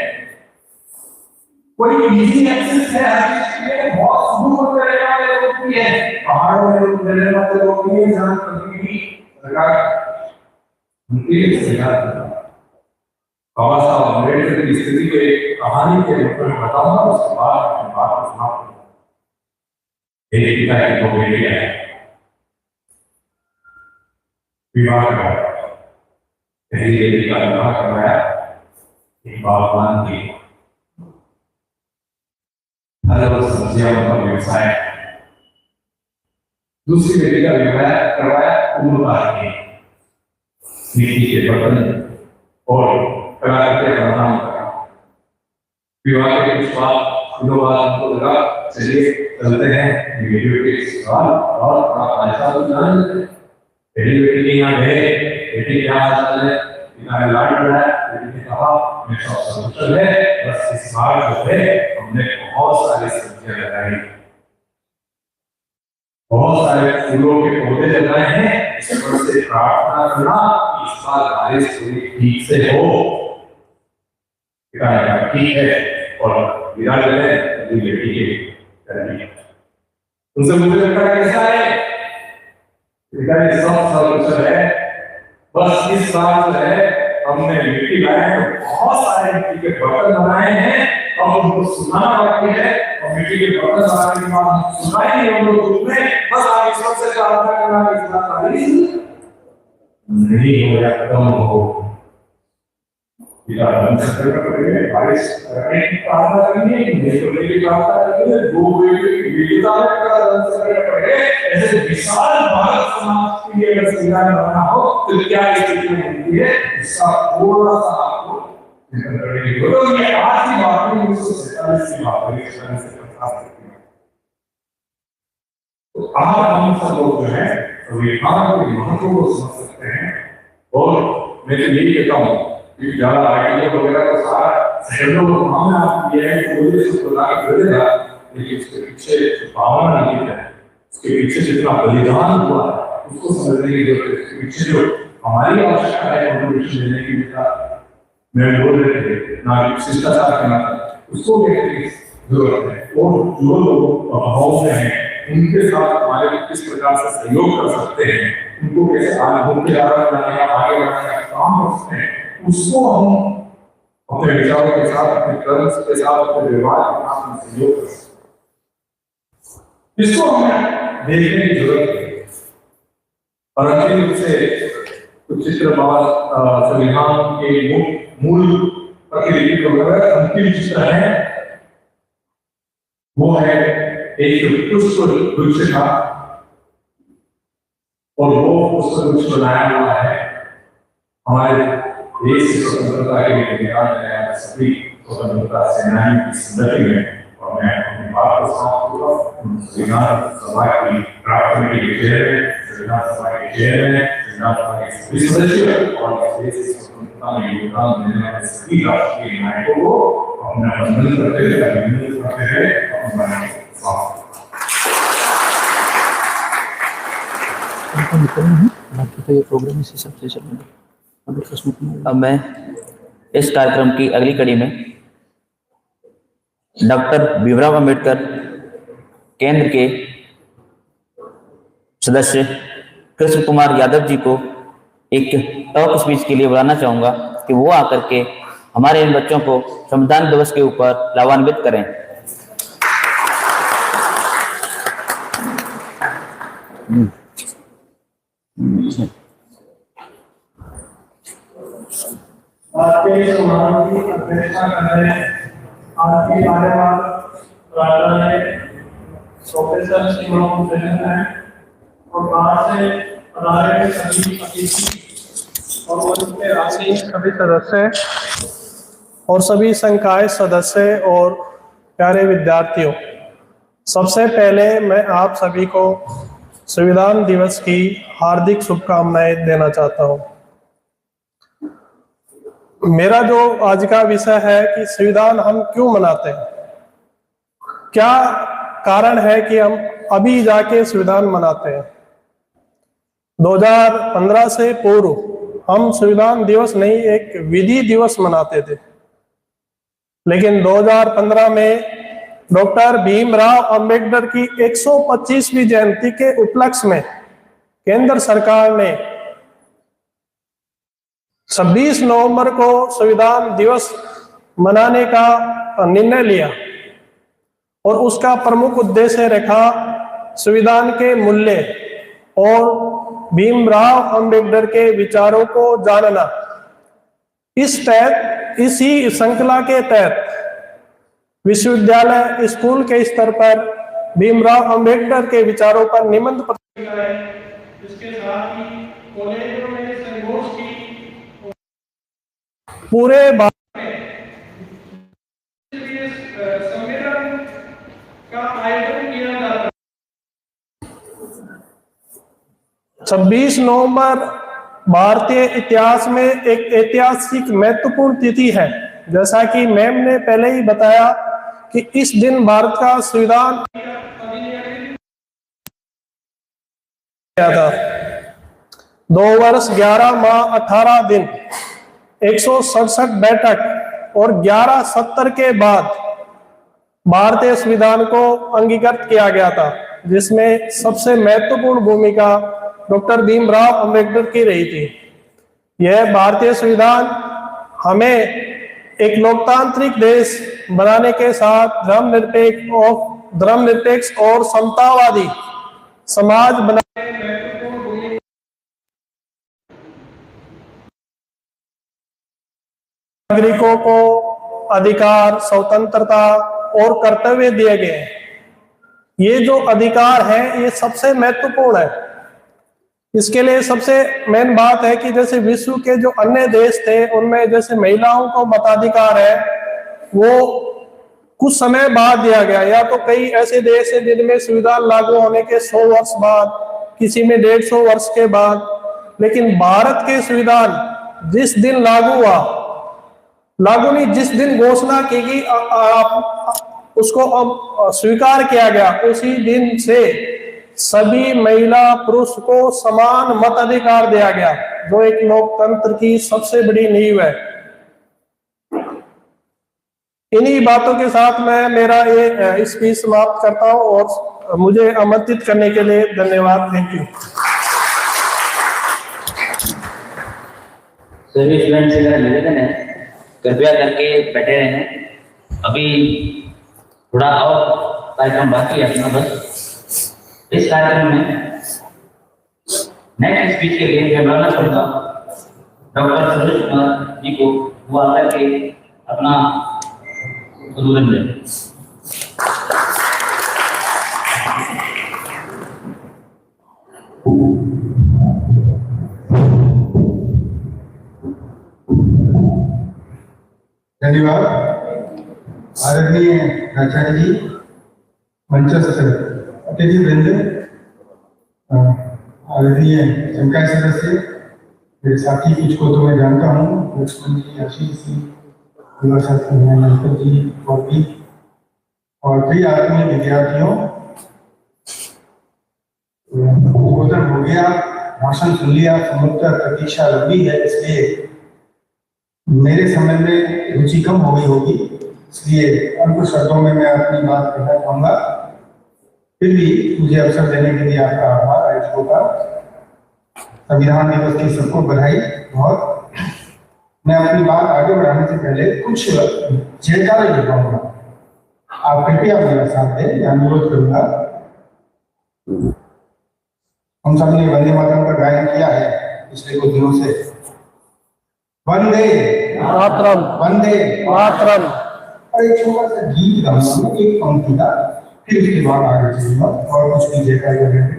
कोई इजी एक्सेस है हर चीज के लिए, बहुत दूर रहने वाले लोग भी है, पहाड़ों में लोग रहने वाले लोग भी हैं, जहाँ कभी भी सरकार उनकी सरकार बाबा साहब अम्बेडकर की स्थिति को एक कहानी के रूप में बताऊंगा, उसके बाद अपनी बात को समाप्त करूंगा। एक पिता की दो बेटियां हैं, विवाह करवाया, पहली बेटी का विवाह करवाया एक बागवान की, फल और सब्जियों का व्यवसाय। दूसरी बेटी का विवाह करवाया कुम्हार की, मिट्टी के बर्तन और कला के बनाना का। विवाह के कुछ बाद उनको लगा चलिए चलते हैं वीडियो के सवाल और ऐसा तो जान लेते हैं। पहली बेटी के यहाँ गए, बेटी क्या हाल है, पिता ने लाड बढ़ाया, बेटी ने कहा मैं सब संतुष्ट है, बस इस बार जो है हमने बहुत सारी सब्जियां लगाई, बहुत सारे फूलों के पौधे लगाए हैं, इस पर से प्रार्थना करना कि इस बार बारिश थोड़ी ठीक से हो। पिता ने कहा ठीक है और विदा करें बेटी के उनसे मुझे लगता है कैसा है, सब है, बस इस बार जो है हमने मिट्टी लाए हैं, बहुत सारे मिट्टी के बर्तन बनाए हैं और उनको सुनाना बाकी है, और मिट्टी के बर्तन बनाने के बाद सुनाएंगे हम लोग ग्रुप में, बस आप इस वक्त से प्रार्थना करना कि इतना तारीफ नहीं हो या खत्म हो। बारिश करने की प्रार्थना करनी है, की प्रार्थना करनी है, ऐसे विशाल भारत समाज के लिए अगर संविधान बनना हो तो क्या स्थिति होती है, इसका थोड़ा सा आपको करने की जरूरत है। आज की बात नहीं, 1947 की बात है। तो आज हम सब लोग जो है संविधान के महत्व को समझ सकते हैं। और मैं तो यही कहता हूँ कि ज्यादा आइडिया वगैरह का सारा सहयोग हमने आप ये है कि मुझे सब प्रदान कर देगा, लेकिन उसके पीछे भावना नहीं है, उसके पीछे जितना बलिदान हुआ उसको समझने की जरूरत है। उसके पीछे जो हमारी आवश्यकता है कॉन्ट्रीब्यूशन देने की, मैं बोल रहे थे नागरिक शिष्टाचार के नाते उसको देखने की जरूरत है। और जो लोग अभाव में हैं उनके साथ हमारे किस प्रकार से सहयोग कर सकते हैं, उनको कैसे आगे बढ़ाने का काम कर सकते हैं, उसको हम अपने विचारों के साथ, अपने कर्म के साथ, अपने व्यवहार के साथ सहयोग कर सकते हैं। इसको हमें देखने की जरूरत है। और अंतिम रूप से कुछ चित्र बाद संविधान के मूल प्रतिलिपि का अंतिम चित्र है, वो है एक पुष्प वृक्ष का, और वो पुष्प वृक्ष बनाया हुआ है हमारे देश की स्वतंत्रता के लिए सभी स्वतंत्रता सेनानियों की स्मृति में। और मैं अपनी बात को समाप्त करूंगा संविधान सभा की प्राप्त कमेटी के चेयरमैन, संविधान सभा के चेयरमैन, संविधान सभा के सभी सदस्य और देश की स्वतंत्रता में योगदान देने वाले सभी राष्ट्रीय नायकों को अपना वंदन करते हुए अभिनंदन करते हुए अपनी बात समाप्त। बाकी तो ये प्रोग्राम इसी सबसे चलेगा। अब मैं इस कार्यक्रम की अगली कड़ी में डॉक्टर भीमराव अंबेडकर केंद्र के सदस्य कृष्ण कुमार यादव जी को एक टॉक स्पीच के लिए बुलाना चाहूंगा कि वो आकर के हमारे इन बच्चों को संविधान दिवस के ऊपर लाभान्वित करें। आज के समारोह की अध्यक्षता कर रहे हैं आज के कार्यवाह प्रोफेसर श्रीमान हैं और बाहर से अदालत के सभी अतिथि और उनके राशि सभी सदस्य और सभी संकाय सदस्य और प्यारे विद्यार्थियों, सबसे पहले मैं आप सभी को संविधान दिवस की हार्दिक शुभकामनाएं देना चाहता हूं। मेरा जो आज का विषय है कि संविधान हम क्यों मनाते हैं, क्या कारण है कि हम अभी जाके संविधान मनाते हैं। 2015 से पूर्व हम संविधान दिवस नहीं एक विधि दिवस मनाते थे, लेकिन 2015 में डॉक्टर भीमराव अंबेडकर की 125वीं जयंती के उपलक्ष्य में केंद्र सरकार ने 26 नवंबर को संविधान दिवस मनाने का निर्णय लिया और उसका प्रमुख उद्देश्य रखा संविधान के मूल्य और भीमराव अंबेडकर के विचारों को जानना। इसी श्रृंखला के तहत विश्वविद्यालय स्कूल के स्तर पर भीमराव अंबेडकर के विचारों पर निबंध प्रतियोगिताएं, इसके साथ ही कॉलेजों में संगोष्ठी पूरे भारत में सम्मेलन का आयोजन किया जाता है। 26 नवंबर भारतीय इतिहास में एक ऐतिहासिक महत्वपूर्ण तिथि है। जैसा कि मैम ने पहले ही बताया कि इस दिन भारत का संविधान किया था। 2 वर्ष 11 माह 18 दिन 167 बैठक और 11 सत्र के बाद भारतीय संविधान को अंगीकृत किया गया था, जिसमें सबसे महत्वपूर्ण भूमिका डॉक्टर भीमराव अंबेडकर की रही थी। यह भारतीय संविधान हमें एक लोकतांत्रिक देश बनाने के साथ धर्मनिरपेक्ष और समतावादी समाज बनाने में महत्वपूर्ण भूमिका नागरिकों को अधिकार, स्वतंत्रता और कर्तव्य दिए गए हैं। ये जो अधिकार है ये सबसे महत्वपूर्ण है। इसके लिए सबसे मेन बात है कि जैसे विश्व के जो अन्य देश थे उनमें जैसे महिलाओं को मताधिकार है, वो कुछ समय बाद दिया गया, या तो कई ऐसे देश है जिनमें संविधान लागू होने के 100 वर्ष बाद, किसी में 150 वर्ष के बाद, लेकिन भारत के संविधान जिस दिन लागू हुआ, लागू नहीं, जिस दिन घोषणा की गई, उसको अब स्वीकार किया गया, उसी दिन से सभी महिला पुरुष को समान मताधिकार दिया गया, जो एक लोकतंत्र की सबसे बड़ी नींव है। इन्हीं बातों के साथ मैं मेरा ये स्पीच समाप्त करता हूं और मुझे आमंत्रित करने के लिए धन्यवाद। Thank you. सभी स्टूडेंट्स से मेरा निवेदन है, कृपया करके बैठे रहें। अभी थोड़ा और कार्यक्रम बाकी है अपना। बस इस कार्यक्रम में नेक्स्ट स्पीच के लिए मैं बुलाना चाहूंगा डॉक्टर सुरेश कुमार जी को, वो आकर के अपना उद्बोधन दें। धन्यवाद। आदरणीय आचार्य जी, मंचस्थ अतिथि वृंद, आदरणीय संकाय सदस्य, मेरे साथी कुछ को तो मैं जानता हूँ, लक्ष्मण जी, आशीष जी, नंतर जी, कॉपी और कई आदरणीय विद्यार्थियों, उद्बोधन हो गया, भाषण सुन लिया, समुद्र प्रतीक्षा लंबी है, इसलिए मेरे समय में रुचि कम हो गई होगी, इसलिए अल्प शब्दों में मैं अपनी बात कहना चाहूंगा। फिर भी मुझे अवसर देने के लिए आपका आभार आयोजकों का। संविधान दिवस की सबको बधाई। बहुत मैं अपनी बात आगे बढ़ाने से पहले कुछ जयकारे लगाऊंगा, आप कृपया मेरा साथ दें, अनुरोध करूंगा। हम सबने वंदे मातरम का गायन किया है पिछले कुछ दिनों से। वंदे मातरम, वंदे मातरम। और एक छोटा सा गीत गाऊंगा, एक पंक्ति का, फिर उसके बाद आगे चलूंगा और कुछ भी जयकारे करेंगे।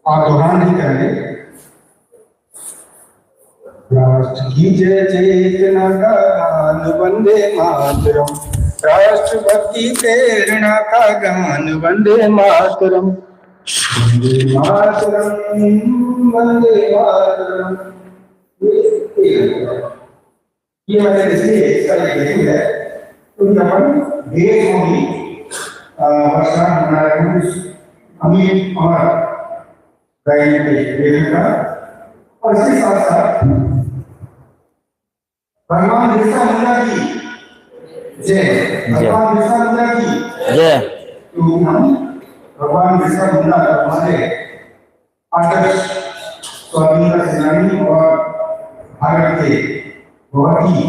आप दोहरान नहीं करेंगे। राष्ट्र की जय चेतना का गान वंदे मातरम, राष्ट्रभक्ति प्रेरणा का गान वंदे मातरम, वंदे मातरम, वंदे मातरम। ये मैंने इसलिए इसका एक है क्योंकि अपन देश होगी वर्षा मना रहे हैं अमीर अमर का, और इसके साथ साथ भगवान बिरसा मुंडा की जय, भगवान बिरसा मुंडा की जय। तो हम भगवान बिरसा मुंडा हमारे आदर्श स्वाधीनता सेनानी और भारत के बहुत ही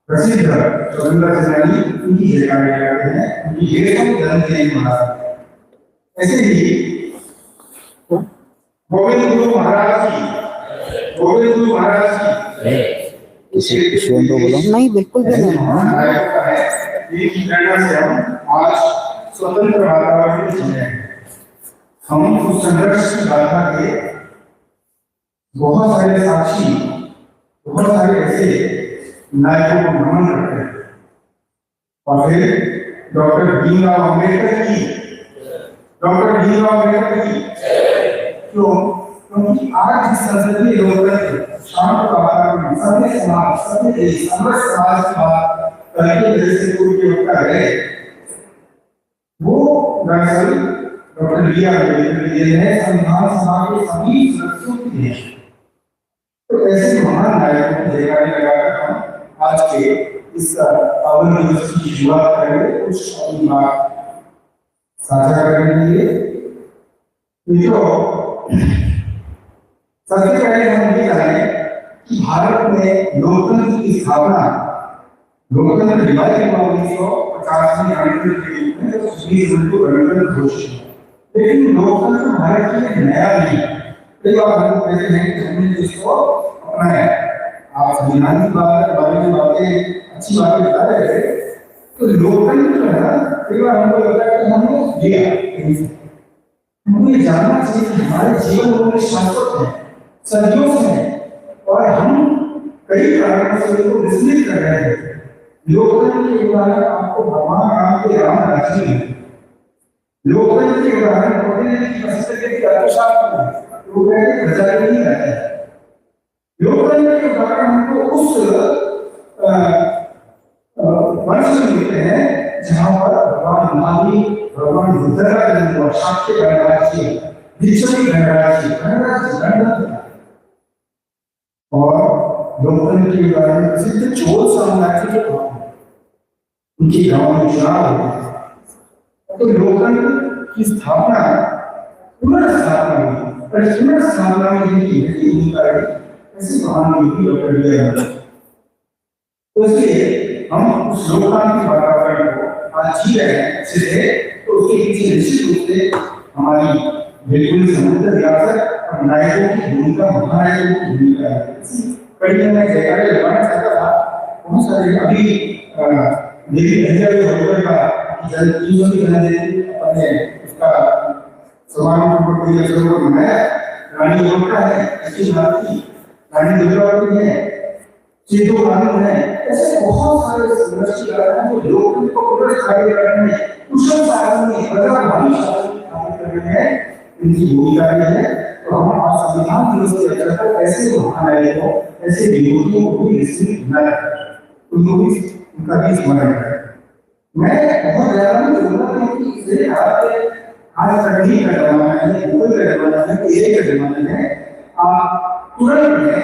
प्रसिद्ध स्वतंत्रता सेनानी, उनकी जयकारे लगाते हैं, उनकी जन्म जयंती मनाते हैं। ऐसे ही गोविंद गुरु महाराज की, गोविंद गुरु महाराज की नहीं, बिल्कुल भी नहीं। एक प्रेरणा से हम आज स्वतंत्र वातावरण में जी रहे हैं। हम उस संघर्ष की गाथा के बहुत सारे साक्षी, बहुत सारे ऐसे नायकों को नमन करते हैं। और फिर डॉक्टर भीमराव अम्बेडकर की, डॉक्टर भीमराव अम्बेडकर की क्यों? क्योंकि आज इस संसदीय लोकतंत्र शांत वातावरण, सभी समाज, सभी देश, समस्त समाज की बात करके जैसे कोई व्यवस्था है, वो दरअसल doctor B are Ambedkar ji ने संविधान सभा के सभी सदस्यों के लिए। तो ऐसे महान नायकों की जयकारे लगाकर हम आज के इस पावन दिवस की शुरुआत करेंगे। कुछ अपनी बात साझा करने के लिए सबसे पहले हम ये जानें कि भारत में लोकतंत्र की स्थापना, लोकतंत्र दिवाली के 1950 में गणतंत्र के रूप में 26 जून को गणतंत्र घोषित हुआ। लेकिन लोकतंत्र भारत के लिए नया नहीं, कई बार हम कहते हैं कि हमने इसको अपनाया। आप संविधान की बारे में बातें, अच्छी बातें बता रहे थे, तो लोकतंत्र है ना, कई बार हमको लगता है कि हमने लिया। हमको ये जानना चाहिए कि हमारे जीवन में शाश्वत है, सदियों से है, और हम कई कारणों से इसको विस्मृत कर रहे हैं। लोकतंत्र के उदाहरण आपको भगवान राम के राम राज्य में, लोकतंत्र के उदाहरण होते हैं कि संस्कृति के अर्थशास्त्र में लोग कहते हैं प्रजा नहीं रहता है। लोकतंत्र के उदाहरण हमको उस वर्ष में मिलते हैं जहां पर भगवान महावीर, भगवान बुद्ध का जन्म हुआ, शाक्य गणराज्य, दीक्षित गणराज्य, गणतंत्र। और लोकतंत्र के उदाहरण प्रसिद्ध चोल साम्राज्य के उनकी गांव में चुनाव होते हैं। तो लोकतंत्र की स्थापना पुनर्स्थापना हुई, और पुनर्स्थापना में जिनकी भूमिका रही ऐसे महान योगी डॉक्टर बी आर अम्बेडकर। तो इसलिए हम उस लोकतांत्रिक वातावरण को आज जी रहे हैं अच्छे से, तो उसके पीछे निश्चित रूप से हमारी बिल्कुल समृद्ध विरासत और नायकों की भूमिका, महानायकों की भूमिका है। कई दिन मैं जयकारे लगाना चाहता था, बहुत सारे अभी देवी होटल का जल जीवन की बना देती अपने उसका समारोह कोई अवसर पर मनाया, रानी दुर्गा है, अच्छी बात की रानी दुर्गा है, चेतु कानून है, ऐसे बहुत सारे संघर्षकार हैं जो लोकतंत्र को पुनर्स्थापित करने में, कुशल शासन में, प्रजाभावी शासन में काम करने में इनकी भूमिका रही है। तो हम आज संविधान दिवस के अवसर पर ऐसे महानायकों, ऐसे विरोधियों को भी निश्चित न करें, उनको भी उनका भी स्मरण करें। मैं बहुत ज्यादा नहीं बोलूंगा क्योंकि इसे आज तकनीक का जमाना है, गूगल का जमाना है, एआई का जमाना है। आप तुरंत में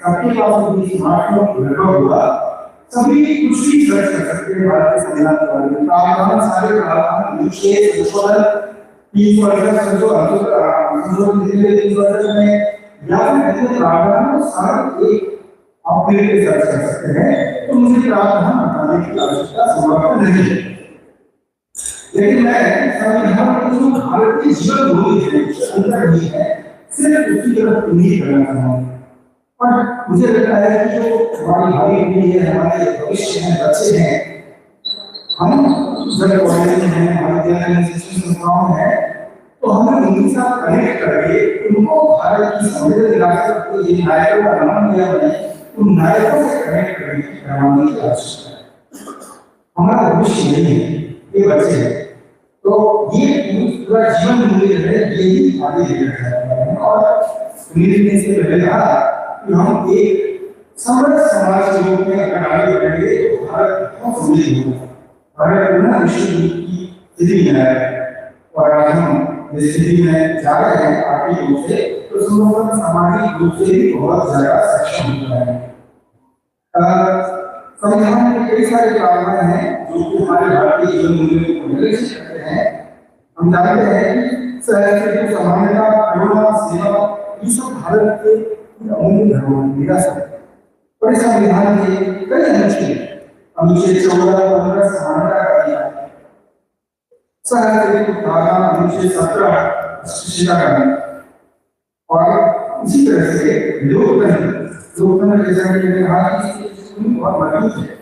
सबके पास भी स्मार्टफोन लगा हुआ, सभी कुछ भी सर्च कर सकते हैं भारत के संविधान के बारे में। प्रावधान सारे प्रावधान विशेष संशोधन 30% संशोधन में या फिर प्रावधान को सारा एक आप फिर से सर्च कर सकते हैं। तो मुझे प्रावधान हटाने की आवश्यकता संभव नहीं है, लेकिन मैं संविधान में जो भारतीय जीवन मूल्य है, अंतर नहीं है, सिर्फ उसकी तरफ उम्मीद करना चाहूँगा। और मुझे लगता है कि जो हमारी भावी पीढ़ी है, हमारे भविष्य में बच्चे हैं, हम जब कॉलेज में हैं, महाविद्यालय में, शिक्षण संस्थाओं में हैं, तो हमें उनके साथ कनेक्ट करके उनको भारत की समृद्ध विरासत को ये नायकों का नाम दिया है, उन नायकों से कनेक्ट करवाने की आवश्यकता है। हमारा भविष्य नहीं है, ये बच्चे हैं। तो ये पूरा जीवन मूल्य है, यही आगे लेकर जाएगा। और सुनील ने इससे पहले कहा कि हम एक समृद्ध समाज के रूप में अगर आगे बढ़ेंगे तो भारत बहुत समृद्ध होगा। भारत पुनः विश्व की स्थिति में है, और आज हम जिस स्थिति में जा रहे हैं आर्थिक रूप से, तो संभवतः सामाजिक रूप से भी बहुत ज्यादा सक्षम हो रहा है। संविधान में कई सारे प्रावधान हैं जो कि हमारे भारतीय जीवन मूल्यों को निर्देशित करते हैं। हम जानते हैं कि सहस्त्र समानता, करुणा, सेवा, ये सब भारत के अमूल्य धरोहर विरासत है। और इस संविधान के कई अनुच्छेद, अनुच्छेद 14, 15 समानता का दिया, सहस्त्र धारा अनुच्छेद 17 शिक्षा का, और इसी तरह से लोकतंत्र जैसा कि मैंने कहा कि बहुत मजबूत है,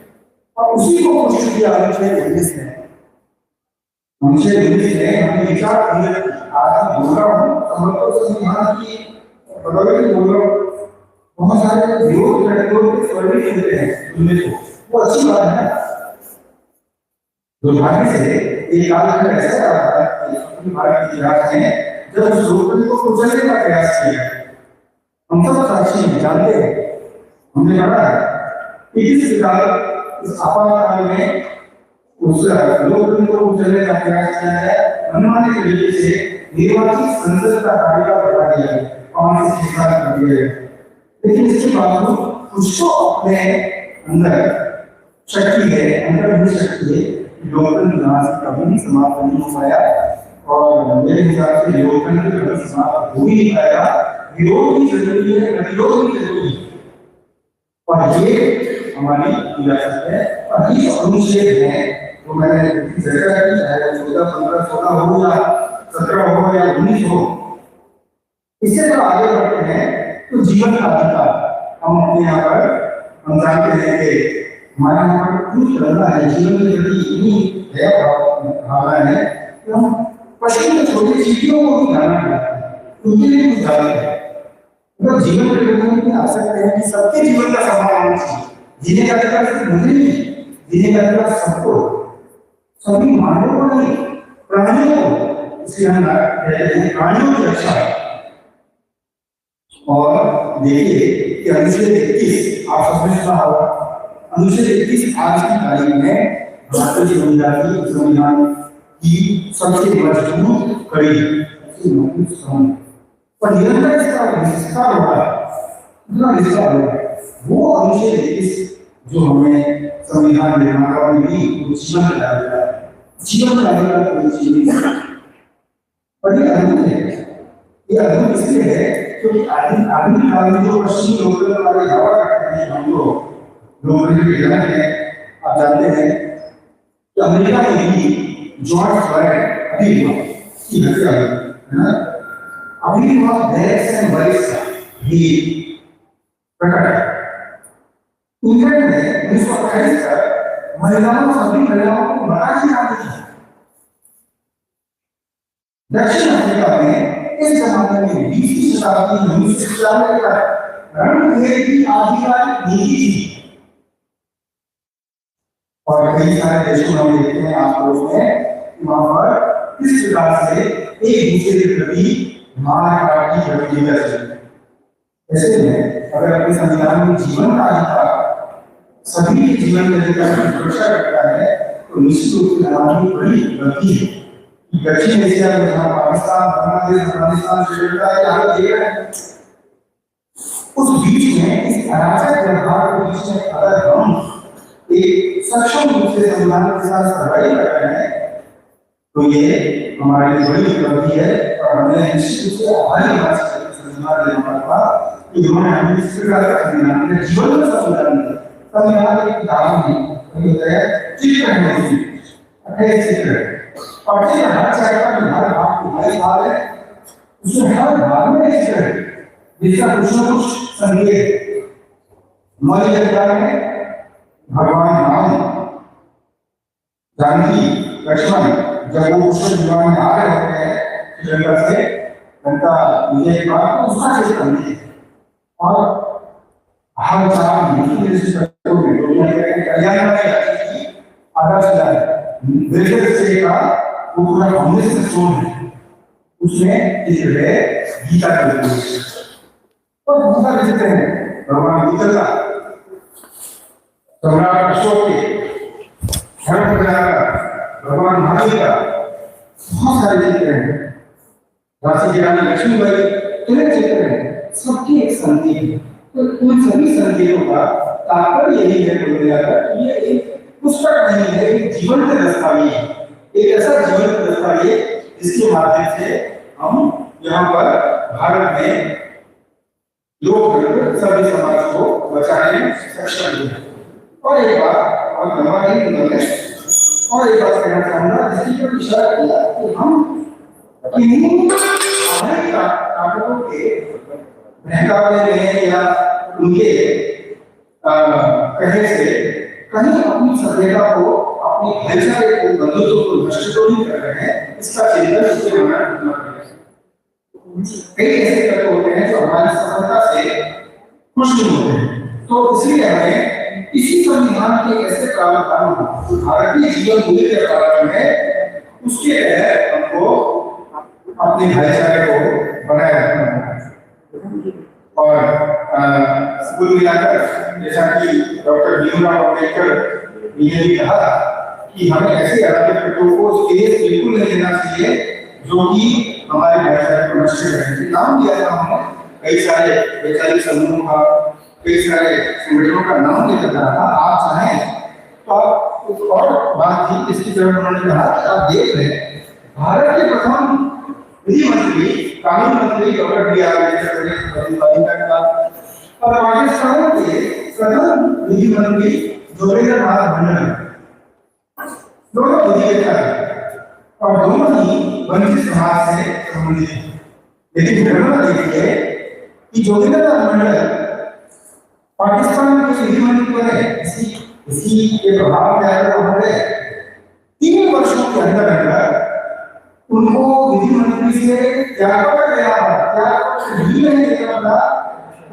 और उसी को पुष्टि किया अनुच्छेद 19 ने। अनुच्छेद 19 ने हमें विचार आज बोल रहा हूँ, समर्थन संविधान की बदौलत बोल रहा हूँ। बहुत सारे विरोध के स्वर भी मिलते हैं दुनिया को, वो अच्छी बात है। दुर्भाग्य से एक काल ऐसा रहा है कि भारत के इतिहास में जब उस लोकतंत्र को कुचलने का प्रयास किया, हम सब साक्षी हैं, जानते हैं, हमने पढ़ा है कि किस प्रकार इस आपातकाल में उस लोकतंत्र को कुचलने का प्रयास किया है। मनमाने तरीके से निर्वाचित संसद का कार्यकाल बढ़ा दिया है, 5 से 6 साल कर दिया है। लेकिन इसके बावजूद उसको अपने अंदर शक्ति है, अंतर्निहित शक्ति है, लोकतंत्र कभी नहीं समाप्त नहीं हो पाया। और मेरे हिसाब से लोकतंत्र कभी समाप्त हो ही नहीं पाएगा। विरोध भी जरूरी है, प्रतिरोध भी जरूरी है, और ये हमारी विरासत है। और ये अनुच्छेद है तो मैंने चर्चा की, चाहे 14, 15, 16 हो या 17 हो या 19 हो। इससे तो आगे बढ़ते हैं तो जीवन का अधिकार हम अपने यहाँ पर हम जानते हैं कि हमारे यहाँ पर कुछ करना है, जीवन के प्रति इतनी भावना है कि हम पशु के छोटी चीजों को भी खाना खाते हैं, उनके लिए कुछ डालते हैं। मतलब जीवन के लोगों में आ सकते हैं कि सबके जीवन का सम्मान होना चाहिए। जीने का अधिकार सिर्फ मुझे नहीं, देने का अधिकार सबको, सभी मानवों को नहीं, प्राणियों को, इसलिए हम कहते हैं प्राणियों की रक्षा। और देखिए कि अनुच्छेद 31 आप सबने सुना होगा, अनुच्छेद 31 आज की तारीख में भारतीय संविधान की सबसे मजबूत कड़ी पर निरंतर इसका विस्तार हो रहा है, इतना विस्तार हो रहा है। वो अनुच्छेद 31 जो हमें संविधान निर्माताओं ने भी जीवन में डाल दिया है, जीवन में डालने का कोई चीज नहीं। और ये अद्भुत है, ये अद्भुत इसलिए है क्योंकि आधुनिक काल में जो पश्चिमी लोग हमारे दावा करते हैं, हम लोग आप जानते हैं कि अमेरिका में भी जॉर्ज फ्लॉयड अभी हुआ की हत्या हुई है ना, अभी हुआ बैरक्स एंड बरिस भी प्रकट है। इंग्लैंड में 1928 तक महिलाओं, सभी महिलाओं को मरा ही ना दिया। दक्षिण अफ्रीका में इस जमाने में 20वीं शताब्दी में 1991 तक रणभेद की आधिकारिक नीति थी। और कई सारे देशों में हम देखते हैं आप लोग में वहां पर इस प्रकार से एक दूसरे के प्रति मार काट की प्रक्रिया चल रही है। ऐसे में अगर अपने संविधान में जीवन का अधिकार सभी के जीवन में सुरक्षा करता है तो निश्चित रूप से हमारी बड़ी गलती है। दक्षिण एशिया में जहाँ पाकिस्तान, बांग्लादेश, अफगानिस्तान, श्रीलंका के हाल ये है, उस बीच में इस अराजक व्यवहार के बीच में अगर हम एक सक्षम रूप से संविधान के साथ सर्वाइव कर रहे हैं तो ये हमारे लिए बड़ी उपलब्धि है। और हमें निश्चित रूप से आभारी होना चाहिए संविधान निर्माता का कि उन्होंने हमें इस प्रकार का संविधान दिया, जीवन में संविधान दिया। संविधान एक किताब नहीं है, चित्र है, चित्र और हर चैप्टर में हर भाग को हर भाग है, उसमें हर भाग में एक चित्र है जिसका कुछ न कुछ संकेत। मौलिक अधिकार में भगवान राम, जानकी, लक्ष्मण जब वो उसके विवाह में आ रहे होते हैं श्रीलंका से, उनका विजय के बाद तो उसका चित्र बनती है। और हर चार कल्याण में आधा चला है का वो पूरा कांग्रेस से स्टोन है, उसमें चित्र है गीता का और दूसरा चित्र है भगवान बुद्ध का, सम्राट अशोक के, धर्म प्रचार का, भगवान महावीर का, बहुत सारे चित्र हैं। झांसी की रानी लक्ष्मीबाई, इतने चित्र हैं, सबकी एक संकेत है। तो उन सभी संकेतों का तात्पर्य यही है कि ये एक पुस्तक नहीं है, एक जीवंत दस्तावेज है, एक ऐसा जीवंत दस्तावेज जिसके माध्यम से हम यहाँ पर भारत में लोग सभी समाज को बचाने में सक्षम हैं। और एक बात और लंबा नहीं निकलने और एक बात कहना चाहूंगा जिसकी पर इशारा किया कि हम किन्हीं ताकतों के बहकावे में या उनके कहे से कहीं अपनी सभ्यता को, अपनी भाईचारे को, बंधुत्व को नष्ट तो नहीं कर रहे हैं, इसका चिंतन उससे होना है। कई ऐसे तत्व होते हैं जो हमारी सफलता से खुश नहीं होते हैं, तो इसलिए हमें इसी संविधान के ऐसे प्रावधान जो भारतीय जीवन मूल्य के प्रावधान है उसके तहत हमको अपने भाईचारे को बनाए रखना है। और कुल मिलाकर जैसा कि डॉक्टर भीमराव अम्बेडकर ने भी कहा कि हमें ऐसे अराजकताओं को स्पेस बिल्कुल नहीं देना चाहिए जो कि हमारे भाईचारे को नष्ट करेंगे। नाम दिया था हमने कई सारे वैचारिक समूहों का, कई सारे संगठनों का नाम दिया जा रहा था। आप चाहें तो आप कुछ और बात थी इसकी तरफ उन्होंने कहा कि आप देख रहे हैं भारत के प्रथम विधि मंत्री, कानून मंत्री डॉक्टर बी आर अम्बेडकर का और पाकिस्तान के प्रथम विधि मंत्री जोगेंद्र नाथ भंडारी, दोनों विधि और दोनों ही वंचित समाज से संबंधित हैं। लेकिन घटना देखिए कि जोगेंद्र नाथ भंडारी पाकिस्तान के विधि मंत्री बने, इसी के प्रभाव क्या है हमारे 3 वर्षों के अंदर उनको विधि मंत्री से क्या कर गया, क्या नहीं देना पड़ा,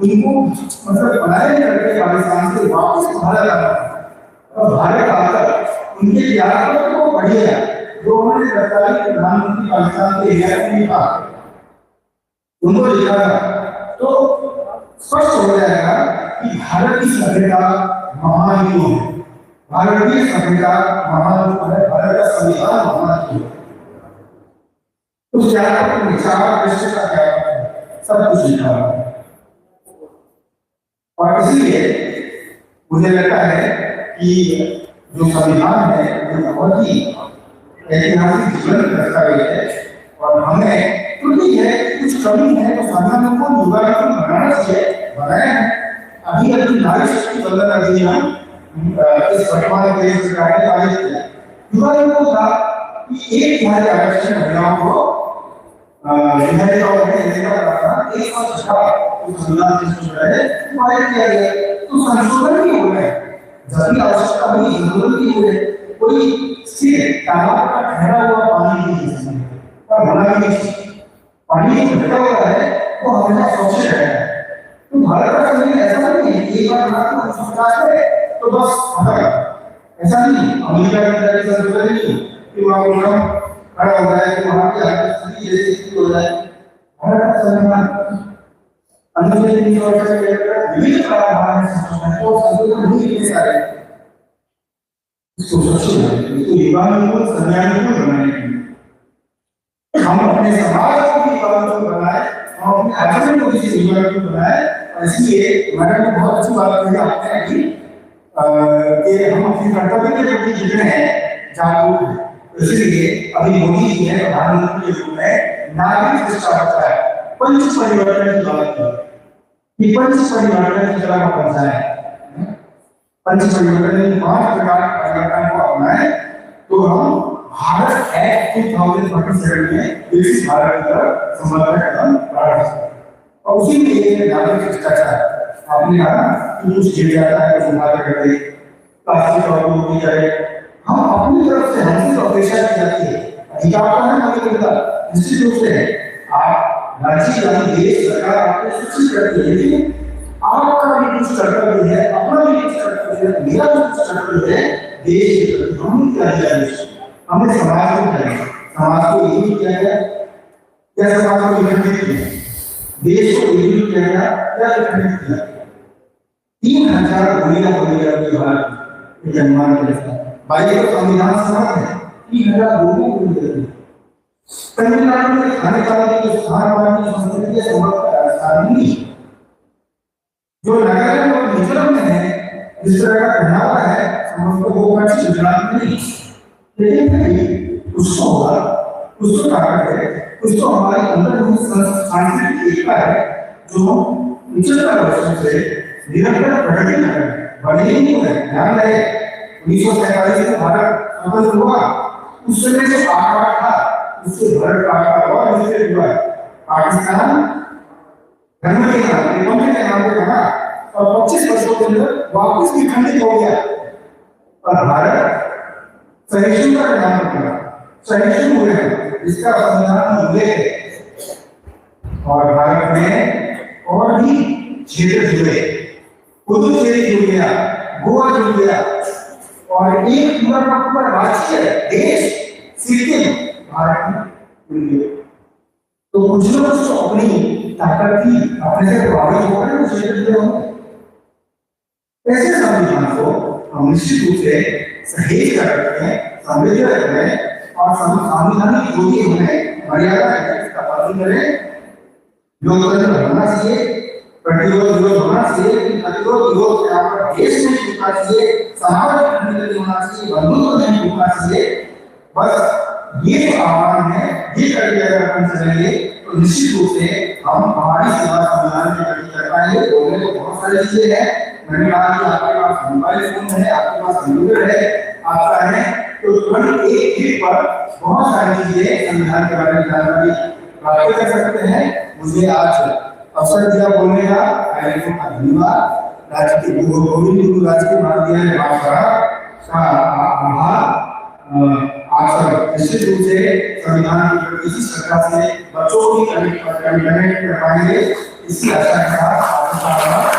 उनको मतलब बनाए करके पाकिस्तान से वापस बाहर लाना। और भारत आकर उनके त्याग को बढ़िया जो उन्होंने तत्कालीन प्रधानमंत्री पाकिस्तान के एरिया में था उनको लिखा था, तो स्पष्ट हो जाएगा कि भारत की सभ्यता महान क्यों है, भारतीय सभ्यता महान क्यों है, भारत का संविधान महान क्यों है। उस त्याग को विचार दृष्टि का त्याग सब कुछ लिखा हुआ है। और इसलिए मुझे लगता है कि जो संविधान है वो बहुत ही ऐतिहासिक जीवन दस्तावेज है और हमें त्रुटि है, कुछ कमी है तो संविधान को युगानुग बनाना चाहिए, बनाया है। अभी नारी शक्ति बंधन अधिनियम इस वर्तमान देश सरकार ने पारित किया। युगानुग था कि 1 आरक्षण महिलाओं को एक संविधान पारित किया गया, तो संशोधन भी हो गए, जब आवश्यकता हुई संशोधन भी हुए। कोई स्थिर तालाब का ठहरा हुआ पानी नहीं है और बना भी नहीं, पानी भटका हुआ है वो हमेशा स्वच्छ रहता है। तो भारत का संविधान ऐसा नहीं है एक बार भारत को संस्कार है तो बस खत्म, ऐसा नहीं। अमेरिका की तरह संशोधन नहीं कि वहाँ उनका खड़ा हो जाए कि वहाँ की स्थिति जैसी स्थिति हो जाए। भारत का संविधान अनुच्छेद 300 से लेकर विभिन्न प्रावधान है संशोधन को संशोधन नहीं किए जा रहे, इसको सोचिए तो युगानुकूल संज्ञानुकूल बनाने हम अपने समाज को भी युगानुकूल बनाए, हम अपने आचरण को भी युगानुकूल बनाए। और इसलिए मैंने को बहुत अच्छी बात कही आपने कि हम अपनी कर्तव्य के प्रति कितने हैं जागरूक हैं। इसलिए अभी मोदी जी ने प्रधानमंत्री के रूप में नागरिक शिक्षा रखा है, पंच परिवर्तन की बात की, पंच परिवर्तन की तरह पहुंचाए, पंच परिवर्तन में 5 प्रकार के परिवर्तन को अपनाए तो हम भारत एक्ट 2047 में विकसित भारत की तरफ संबंध कदम बढ़ा सकते हैं। और उसी में एक नागरिक शिष्टाचार आपने कहा कि कुछ गिर जाता है तो संभाल कर दे, प्लास्टिक और उपयोग करे, हम अपनी तरफ से हमसे अपेक्षा की जाती है, अधिकार का है हमें मिलता निश्चित रूप से है। आप राज्य या देश सरकार आपको सूचित करती है, लेकिन आपका भी कुछ कर्तव्य है, अपना भी कुछ कर्तव्य है, मेरा भी कुछ कर्तव्य है देश के प्रति। हम क्या किया, हमने समाज को किया, समाज को एकजुट किया गया या समाज को विखंडित किया, देश को एकजुट किया गया या विखंडित किया। 3000 गोलियां बोली जाती है भारत के जनमान के लिए, बाई का संविधान समर्थ है, 3000 गोलियां बोली जाती है। तमिलनाडु में खाने पाने की स्थान पाने की संस्कृति के संबंध जो नगर और मिजोरम में है, जिस तरह का पहनावा है समझो वो अच्छी गुजरात में नहीं, लेकिन उसको होगा, उसको ताकत है, उसको हमारे अंदर में सांस्कृतिक एकता है जो 75 वर्षों से निरंतर प्रगति कर रहे हैं, बढ़ी नहीं हो रहे। ध्यान रहे 1947 में भारत स्वतंत्र हुआ, उस समय जो आकार था उससे भारत का आकार और विकसित हुआ। पाकिस्तान धर्म के नाम पे, पंथ के नाम पे बना और 25 वर्षों के अंदर वापस विखंडित हो गया। और भारत सहिष्णुता का नाम रखा, सहिष्णु हुए हैं, इसका संविधान उल्लेख है। और भारत में और भी क्षेत्र जुड़े, पुदुचेरी जुड़ गया, गोवा जुड़ गया और एक पूरा राज्य देश सिक्किम भारत में जुड़ गया। तो कुछ लोग तो अपनी ताकत की अपने से प्रभावित होकर उस क्षेत्र जुड़े होंगे। ऐसे संविधान को हम निश्चित रूप से सहेज कर रखते हैं, समृद्ध रखते हैं और संविधानिक योगी हमें मर्यादा का पालन करें। लोकतंत्र होना चाहिए, प्रतिरोध विरोध होना चाहिए, प्रतिरोध विरोध के आप देश में टूटना चाहिए, समाज में होना चाहिए, बंधुत्व नहीं टूटना चाहिए। बस ये जो आह्वान है ये करके अगर अपन चलेंगे तो निश्चित रूप से हम हमारी सेवा संविधान में प्रगति कर पाएंगे। बोलने को बहुत सारी चीजें हैं, मैंने कहा कि आपके पास मोबाइल फोन है, आपके पास कंप्यूटर है, आपका है तो तुरंत एक क्लिक पर बहुत सारी चीजें संविधान के बारे में जानकारी प्राप्त कर सकते हैं। मुझे आज अवसर दिया बोलने का, आयोजकों का धन्यवाद। राज्य के गोविंद गुरु राज्य के भारतीय ने बात करा का आभार। आप सब निश्चित रूप से संविधान की प्रति श्रद्धा से बच्चों की कमिटमेंट कर पाएंगे, इसी आशा के साथ आपका धन्यवाद।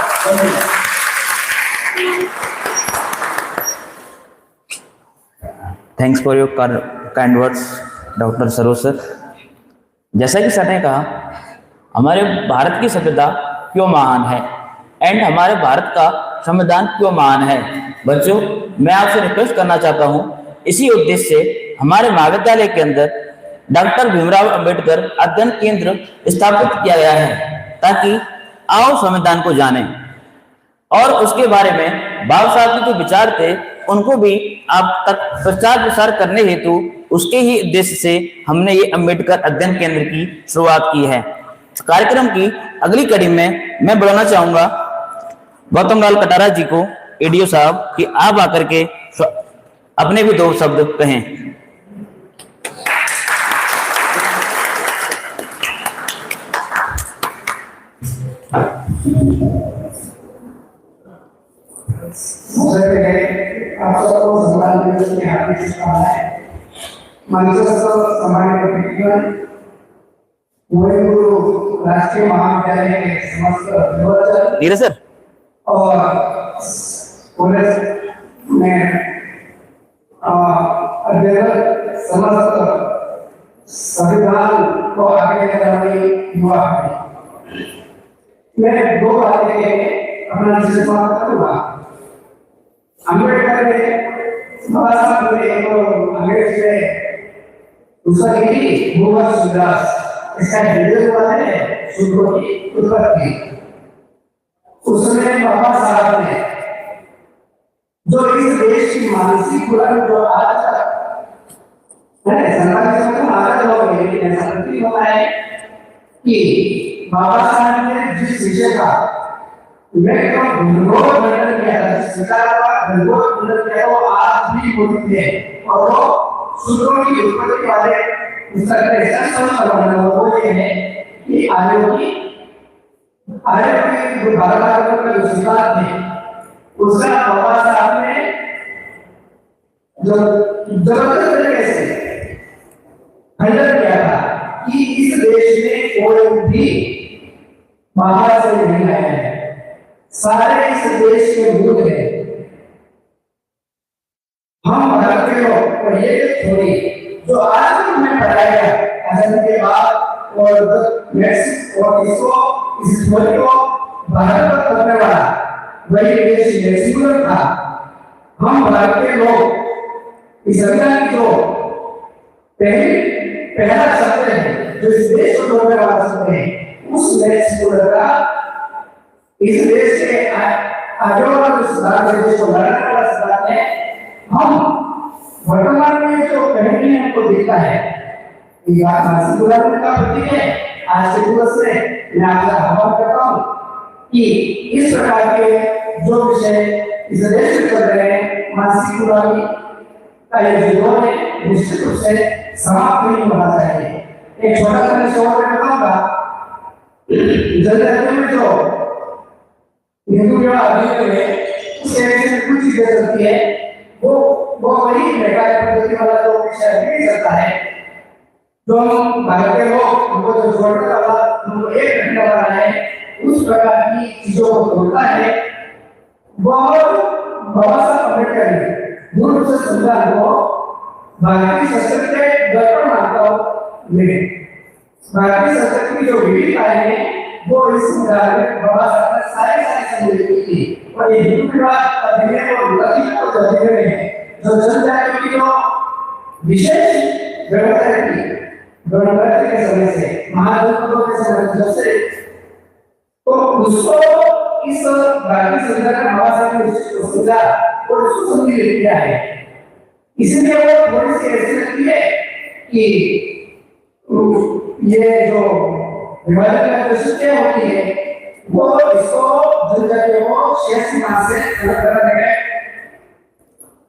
Thanks for your kind words doctor Saroj sir. जैसा कि सर ने कहा, हमारे भारत की सभ्यता क्यों महान है एंड हमारे भारत का संविधान क्यों महान है। बच्चों, मैं आपसे रिक्वेस्ट करना चाहता हूं, इसी उद्देश्य से हमारे महाविद्यालय के अंदर डॉक्टर भीमराव अंबेडकर अध्ययन केंद्र स्थापित किया गया है, ताकि आओ संविधान को जाने और उसके बारे में बाबा साहब के जो विचार थे उनको भी आप तक प्रचार प्रसार करने हेतु उसके ही उद्देश्य से हमने ये अंबेडकर अध्ययन केंद्र की शुरुआत की है। कार्यक्रम की अगली कड़ी में मैं बुलाना चाहूंगा गौतम लाल कटारा जी को, एडीओ साहब, कि आप आकर के अपने भी 2 शब्द कहें। आप सबको संविधान दिवस की हार्दिक शुभकामनाएं। मंचस्थ हमारे प्रतिनिधिगण, गुरु राष्ट्रीय महाविद्यालय के समस्त विद्यार्थी सर और कॉलेज में अध्ययनरत समस्त संविधान को आगे ले जाने वाली युवा मैं 2 बातें अपना विषय समाप्त करूंगा। अंबेडकर ने बाबा साहब ने अंग्रेज में दूसरा लिखी भूवर सुदास, इसका हिंदी हुआ है सूत्रों की उत्पत्ति। उसमें बाबा साहब ने जो इस देश की मानसिक बुराई जो आज तक है सरकार में आगे हो गई, लेकिन ऐसा नहीं होता है कि बाबा साहब ने जिस विषय का खंडन किया था, वो आज भी मौजूद है और वो सूत्रों की उत्पत्ति वाले वो ये है कि आर्यों की जो भारत का जो सिद्धांत है उसका बाबा साहब ने जो जबरदस्त तरीके से खंडन किया था कि इस देश में कोई भी बाहर से नहीं आया है, सारे इस देश के मूल है। हम भारत के लोग और ये थोड़ी जो आज हमें पढ़ाया गया आजादी के बाद और मैक्स और इसको इस थोड़ी को भारत पर करने वाला वही देश मैक्सिमम था। हम भारत के लोग इस संविधान की जो पहला शब्द है जो इस देश को जोड़ने वाला शब्द है, उस मैक्सिमम का इस देश के आगे वाला जो सिद्धांत है, देश को लड़ने वाला सिद्धांत है, हम वर्तमान में जो पहले हमको दिखता है ये मानसिक बुराई का प्रतीक है। आज के दिवस में मैं आपसे आह्वान करता हूँ कि इस प्रकार के जो विषय इस देश में चल रहे हैं, मानसिक बुराई का ये जीवन है, निश्चित रूप से समाप्त नहीं होना चाहिए। एक छोटा सा विषय और मैं बताऊंगा, जनता में जो हिंदू विवाह अधिनियम है उससे कुछ चीजें चलती है, वो वही मेघालय पद्धति वाला जो विषय नहीं चलता है, जो हम भारत के लोग उनको जो जोड़ने वाला उनको एक रखने वाला है, उस प्रकार की चीजों को तोड़ता है। बहुत बाबा साहब अम्बेडकर ने मूल रूप से संविधान को भारतीय संस्कृति के दर्पण मानता हूं। भारतीय संस्कृति की जो विविधताएं हैं वो इस संविधान में बाबा साहब ने सारी सम्मिलित की थी। और ये हिंदू विवाह अधिनियम और ललित को जो अधिनियम है जो जनजाति की जो विशेष व्यवस्था की गणतंत्र के समय से महाजनपदों के समय से तो उसको इस भारतीय संविधान में बाबा साहब ने सुविधा और उसको सम्मिलित किया है। इसलिए वो थोड़ी सी ऐसी लगती है कि ये जो विभाजन का दृष्टि होती है वो इसको जनजातियों को शेष सीमा से अलग करने का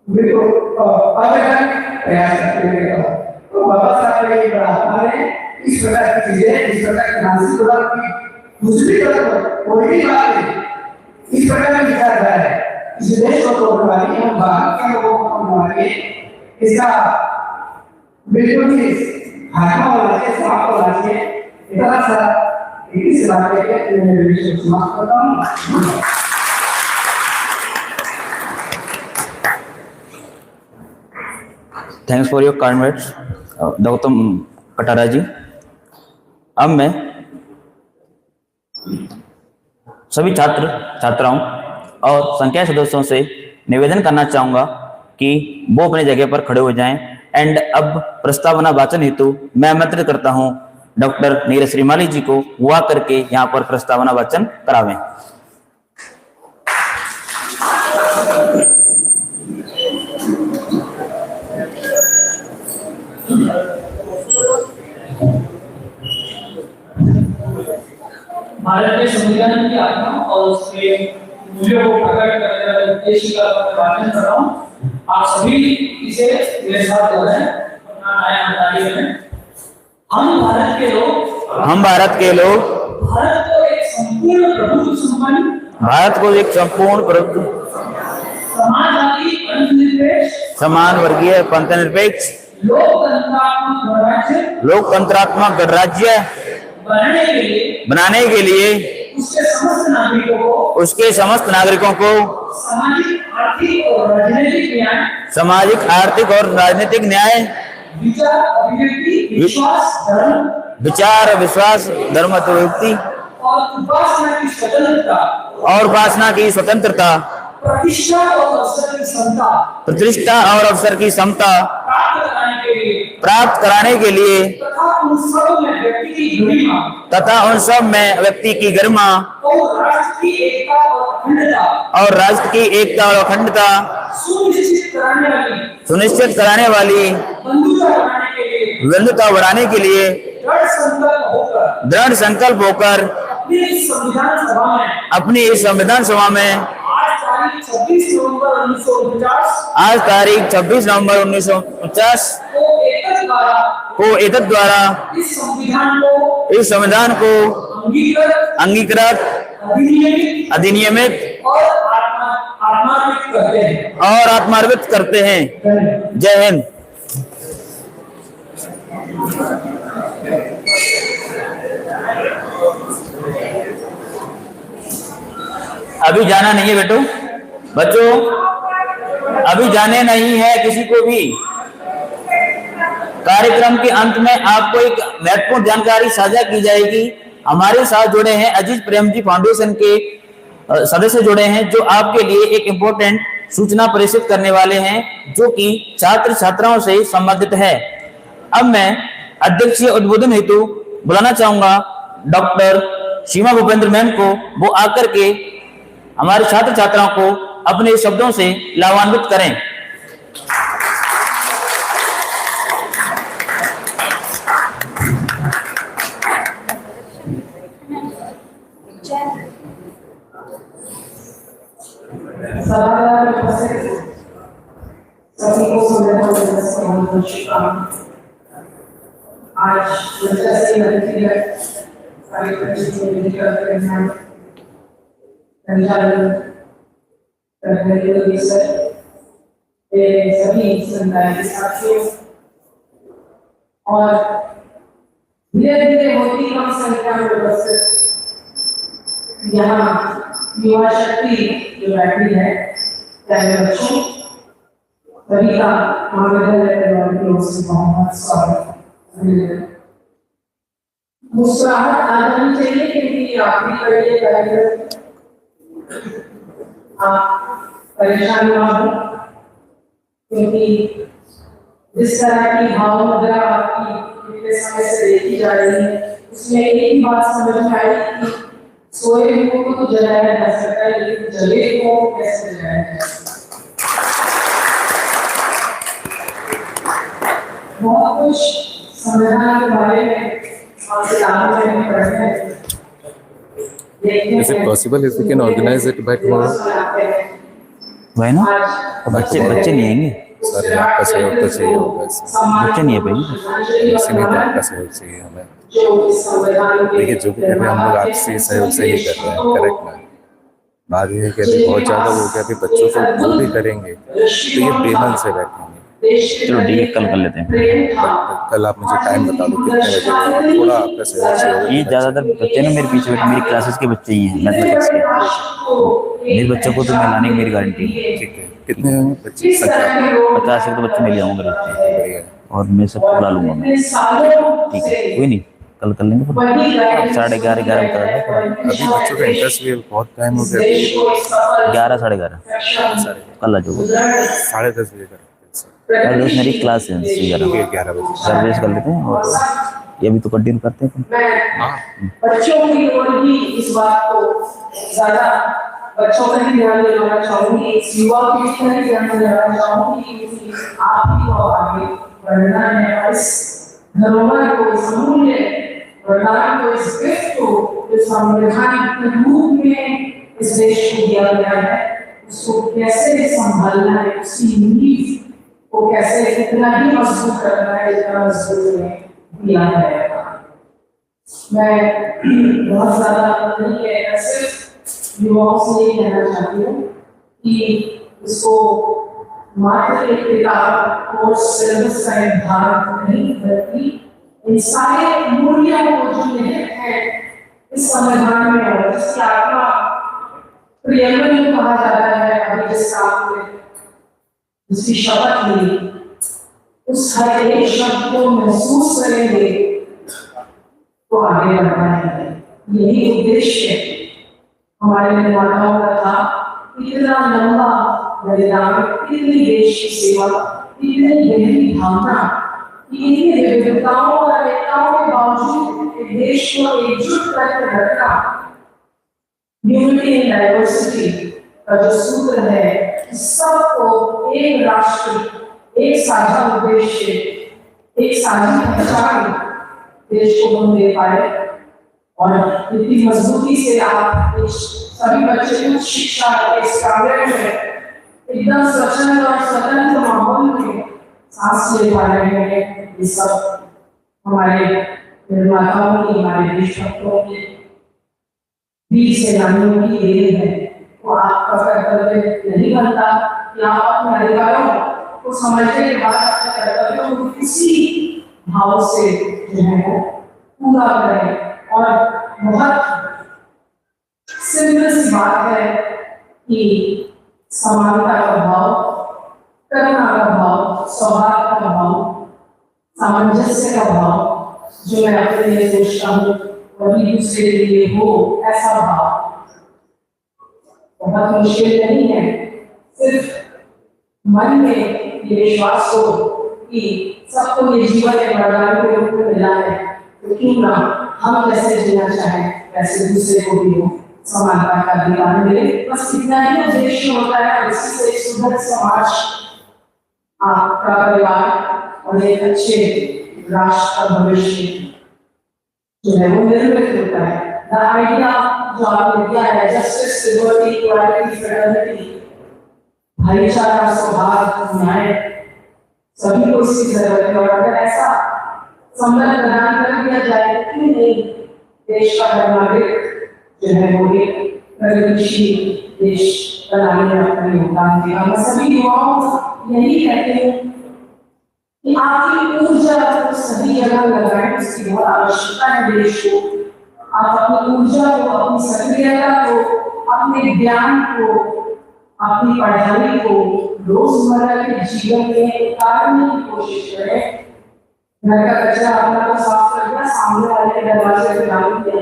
बिल्कुल आवेदन प्रयास करते हैं। तो बाबा साहब ने बड़ा हमारे इस प्रकार की चीजें, इस प्रकार की मानसिक बुराई की दूसरी तरफ कोई भी बात नहीं, इस प्रकार की विचारधारा है इस देश को तोड़ने वाली, हम भारत के लोगों को तोड़ने वाली, इसका बिल्कुल ही खात्मा होना चाहिए, समाप्त होना चाहिए। इतना सा इस बात के मैं विषय समाप्त करता हूँ। Thanks for your kind words Gautam Katara ji. अब मैं सभी छात्र छात्राओं और संकाय सदस्यों से निवेदन करना चाहूंगा कि वो अपने जगह पर खड़े हो जाएं। एंड अब प्रस्तावना वाचन हेतु मैं आमंत्रित करता हूं डॉक्टर नीरज श्रीमाली जी को, वो आकर के यहाँ पर प्रस्तावना वाचन करावें। भारत के संविधान की आत्मा और उसके मूल्यों को प्रकट करने वाले उद्देश्य का मैं वाचन कर रहा हूँ। आप सभी इसे मेरे साथ जो है अपना नया बताइए में। हम भारत के लोग भारत को एक संपूर्ण प्रभुत्व संपन्न, भारत को एक संपूर्ण प्रभुत्व, समाजवादी, धर्मनिरपेक्ष, समान वर्गीय, पंथनिरपेक्ष, लोकतंत्रात्मक गणराज्य बनाने के लिए उसके समस्त नागरिकों को सामाजिक, आर्थिक और राजनीतिक न्याय, विचार, विश्वास, धर्म, अभिव्यक्ति और उपासना की स्वतंत्रता, प्रतिष्ठा और अवसर की समता प्राप्त कराने के लिए तथा उन सब में व्यक्ति की गरिमा और राष्ट्र की एकता और अखंडता सुनिश्चित कराने वाली बंधुता बढ़ाने के लिए दृढ़ संकल्प होकर अपनी इस संविधान सभा में आज तारीख 26 नवंबर 1950 को एतद द्वारा इस संविधान को अंगीकृत, अधिनियमित और आत्मार्पित करते हैं। जय हिंद। अभी जाना नहीं है बेटो, बच्चों अभी जाने नहीं है किसी को भी। कार्यक्रम के अंत में आपको एक महत्वपूर्ण जानकारी साझा की जाएगी। हमारे साथ जुड़े हैं अजीज प्रेम जी फाउंडेशन के सदस्य जुड़े हैं, जो आपके लिए एक इम्पोर्टेंट सूचना प्रेषित करने वाले हैं, जो कि छात्र छात्राओं से संबंधित है। अब मैं अध्यक्षीय उद्बोधन हेतु बुलाना चाहूंगा डॉक्टर सीमा भूपेंद्र मैम को। वो आकर के हमारे छात्र छात्राओं को अपने शब्दों से लाभान्वित करें। सभी को संविधान दिवस की बहुत शुभकामनाएं। आज सभी समुदाय के साथियों और धीरे धीरे होती कम संख्या में उपस्थित यहाँ युवा शक्ति जो बैठी है, प्यारे बच्चों, सभी का महाविद्यालय परिवार की ओर से बहुत स्वागत। मुस्कुराहट आ जानी चाहिए क्योंकि आपकी पढ़ाई कार्यक्रम आप परेशान ना हो, क्योंकि जिस तरह की भाव मुद्रा आपकी पिछले समय से देखी जा रही है, उसमें एक ही बात समझ में आई कि सोए हुए को तो जलाया जा सकता है, लेकिन जले को कैसे जलाया जा सकता है। बहुत कुछ संविधान के बारे में और किताबों में पढ़ते हैं। Is it possible if we can organize it by tomorrow? वही ना, बच्चे नहीं आएंगे। सर आपका सहयोग तो चाहिए होगा इसमें। बच्चे नहीं है भाई, इसीलिए तो आपका सहयोग चाहिए हमें। देखिए जो भी कर रहे हैं हम लोग आपसे सहयोग से ही कर रहे हैं, करेक्ट ना। बात ये है कि अभी बहुत ज़्यादा हो गया, अभी बच्चों को जो भी करेंगे तो ये बेमन से बैठेंगे। चलो ठीक है, कल कर लेते हैं। कल आप मुझे टाइम बता दो कितने बजे और थोड़ा आपका सहयोग चाहिए। ये ज़्यादातर बच्चे ना मेरे पीछे बैठे, मेरी क्लासेस के बच्चे ही हैं मैथमेटिक्स के। मेरे बच्चों को तो मैं लाने की मेरी गारंटी है। ठीक है। कितने होंगे बच्चे? 50 एक तो बच्चे मिल जाऊंगे मेरे बच्चे, बढ़िया। और मैं सबको बुला लूंगा मैं। ठीक है, कोई नहीं, कल कर लेंगे। 11:30 11 बजे तक। अभी बच्चों का इंटरेस्ट भी बहुत टाइम हो गया। 11 साढ़े 11 कल आ जाओगे। 10:30 बजे का 10:30 मेरी क्लास है, 11 बजे सर्विस कर लेते हैं और ये भी तो कंटिन्यू करते हैं। बच्चों की ओर भी इस बात को ज्यादा बच्चों का ही ध्यान दिलाना चाहूंगी, इस युवा पीढ़ी का ही ध्यान दिलाना चाहूंगी कि आप ही को आगे बढ़ना है और इस धरोहर को, इस अमूल्य वरदान को, इस गिफ्ट को जो संविधान के रूप में इस देश को दिया गया है, उसको कैसे संभालना है, उसकी नींव को कैसे कितना ही मजबूत करना है जितना मजबूत में दिया है। मैं बहुत ज्यादा नहीं कहना, सिर्फ युवाओं से ये कहना चाहती हूँ कि इसको मात्र एक किताब और सिलेबस का निर्धारण नहीं, बल्कि इन सारे मूल्यों को जो निहित है इस संविधान में है, जिसकी आत्मा प्रियमन कहा जाता है, अभी जिस काम में जिसकी शपथ ली, उस हर एक शब्द को महसूस करेंगे तो आगे बढ़ना है। यही उद्देश्य हमारे निर्माताओं का था। इतना लंबा बलिदान, इतनी देश की सेवा, इतनी गहरी भावना, इतनी विविधताओं और अनेकताओं के बावजूद एक देश को एकजुट करके रखना, यूनिटी इन डाइवर्सिटी का जो सूत्र है, सबको एक राष्ट्र, एक साझा उद्देश्य, एक साझी पहचान देश को हम दे पाए। और इतनी मजबूती से आप सभी बच्चे उच्च शिक्षा इस कार्य में एकदम स्वच्छंद और स्वतंत्र माहौल में सांस ले पा रहे हैं। ये सब हमारे निर्माताओं की, हमारे देशभक्तों की, वीर सेनानियों की देन है। तो आपका कर्तव्य नहीं बनता कि आप अपने अधिकारों को समझने के बाद अपने कर्तव्यों को किसी भाव से जो है वो पूरा करें। और बहुत सिंपल सी बात है कि समानता का भाव, करुणा का भाव, सौहार्द का भाव, सामंजस्य का भाव जो मैं अपने लिए सोचता हूँ वही दूसरे के लिए हो, ऐसा भाव बहुत मुश्किल नहीं है। सिर्फ मन में ये विश्वास हो कि सबको ये जीवन एक वरदान के रूप में मिला है, तो क्यों ना हम जैसे जीना चाहें वैसे दूसरे को भी हो समानता का अधिकार मिले। बस इतना ही उद्देश्य होता है और इसी से एक सुंदर समाज, आपका परिवार और एक अच्छे राष्ट्र का भविष्य जो है वो निर्मित होता है। द आइडिया जो आपने दिया है, जस्टिस, लिबर्टी, इक्वालिटी, फ्रेटर्निटी, भाईचारा, सौहार्द, न्याय, सभी को इसकी जरूरत है। और अगर ऐसा संबंध प्रदान कर दिया जाए तो क्यों नहीं देश का नागरिक जो है वो एक प्रगतिशील देश बनाने में अपना योगदान देगा। मैं सभी युवाओं को यही कहती हूँ कि आपकी ऊर्जा को सही जगह लगाएं, उसकी बहुत आवश्यकता है देश को। आप अपनी ऊर्जा को, अपनी सक्रियता को, अपने ज्ञान को, अपनी पढ़ाई को रोजमर्रा के जीवन में उतारने की कोशिश करें। घर का कचरा अपना को साफ कर दिया, सामने वाले के दरवाजे पे डाल दिया,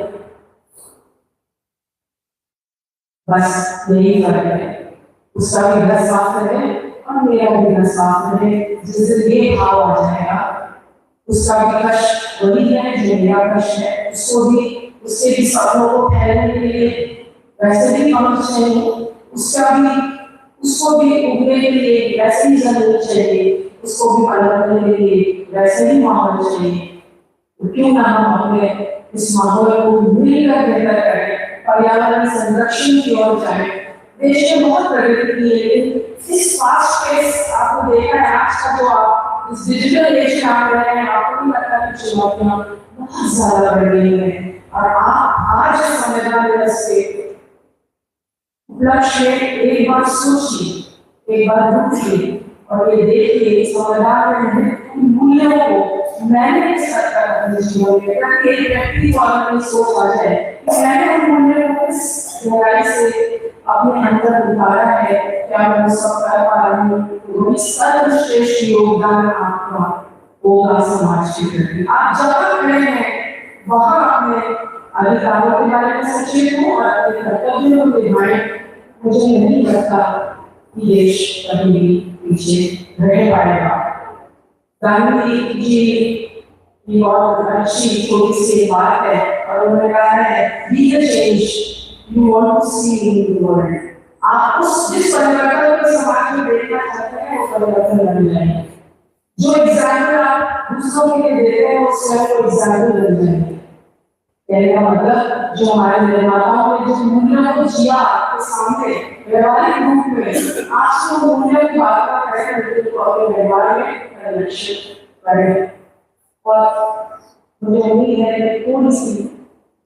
बस यही फर्क है। उसका भी घर साफ करें और मेरा भी घर साफ करें। जिस दिन ये भाव आ जाएगा, उसका भी कष्ट वही है जो मेरा कष्ट है, उसको भी, उसके भी सपनों को फैलने के लिए वैसे भी कम चाहिए, उसको भी उगने के लिए वैसे ही जमीन चाहिए, उसको भी पनपने के लिए वैसे ही माहौल चाहिए। तो क्यों ना हम अपने इस माहौल को मिलकर बेहतर करें, पर्यावरण संरक्षण की ओर जाएं। देश ने बहुत प्रगति की है, लेकिन इस फास्ट पेस आपको देखा है आज का जो आप इस डिजिटल एज में आ रहे हैं, आपको नहीं लगता कि चुनौतियां बहुत ज्यादा बढ़ गई है। और आप आज संविधान दिवस के उपलक्ष्य में एक बार सोचिए, एक बार रुकिए और ये देखिए संविधान में मूल्यों को मैंने अपने जीवन में प्रत्येक व्यक्ति को अपनी सोच आ जाए कि मैंने उन मूल्यों को किस गहराई से अपने अंदर उतारा है, क्या मैं सब कर पा रही हूँ। तो सर्वश्रेष्ठ योगदान आपका होगा समाज के प्रति। आप जहाँ खड़े हैं वहाँ अपने अधिकारों के बारे में सचेत हो और अपने कर्तव्यों को निभाएं। मुझे नहीं लगता कि देश कभी भी पीछे रह पाएगा। गांधी जी की बहुत अच्छी छोटी सी बात है और उन्होंने कहा है be the change you want to see in the world. आप उस जिस परिवर्तन को समाज में देखना चाहते हैं वो परिवर्तन बन जाएंगे। जो एग्जाम्पल आप दूसरों के लिए देते हैं वो स्वयं को एग्जाम्पल बन जाएंगे। कहने का मतलब जो हमारे निर्माताओं ने जिस मूल्यों को जिया आपके सामने व्यवहारिक रूप में आज तो मूल्यों की बात कर रहे हैं तो अपने व्यवहार में परिलक्षित करें। और मुझे उम्मीद है कि थोड़ी सी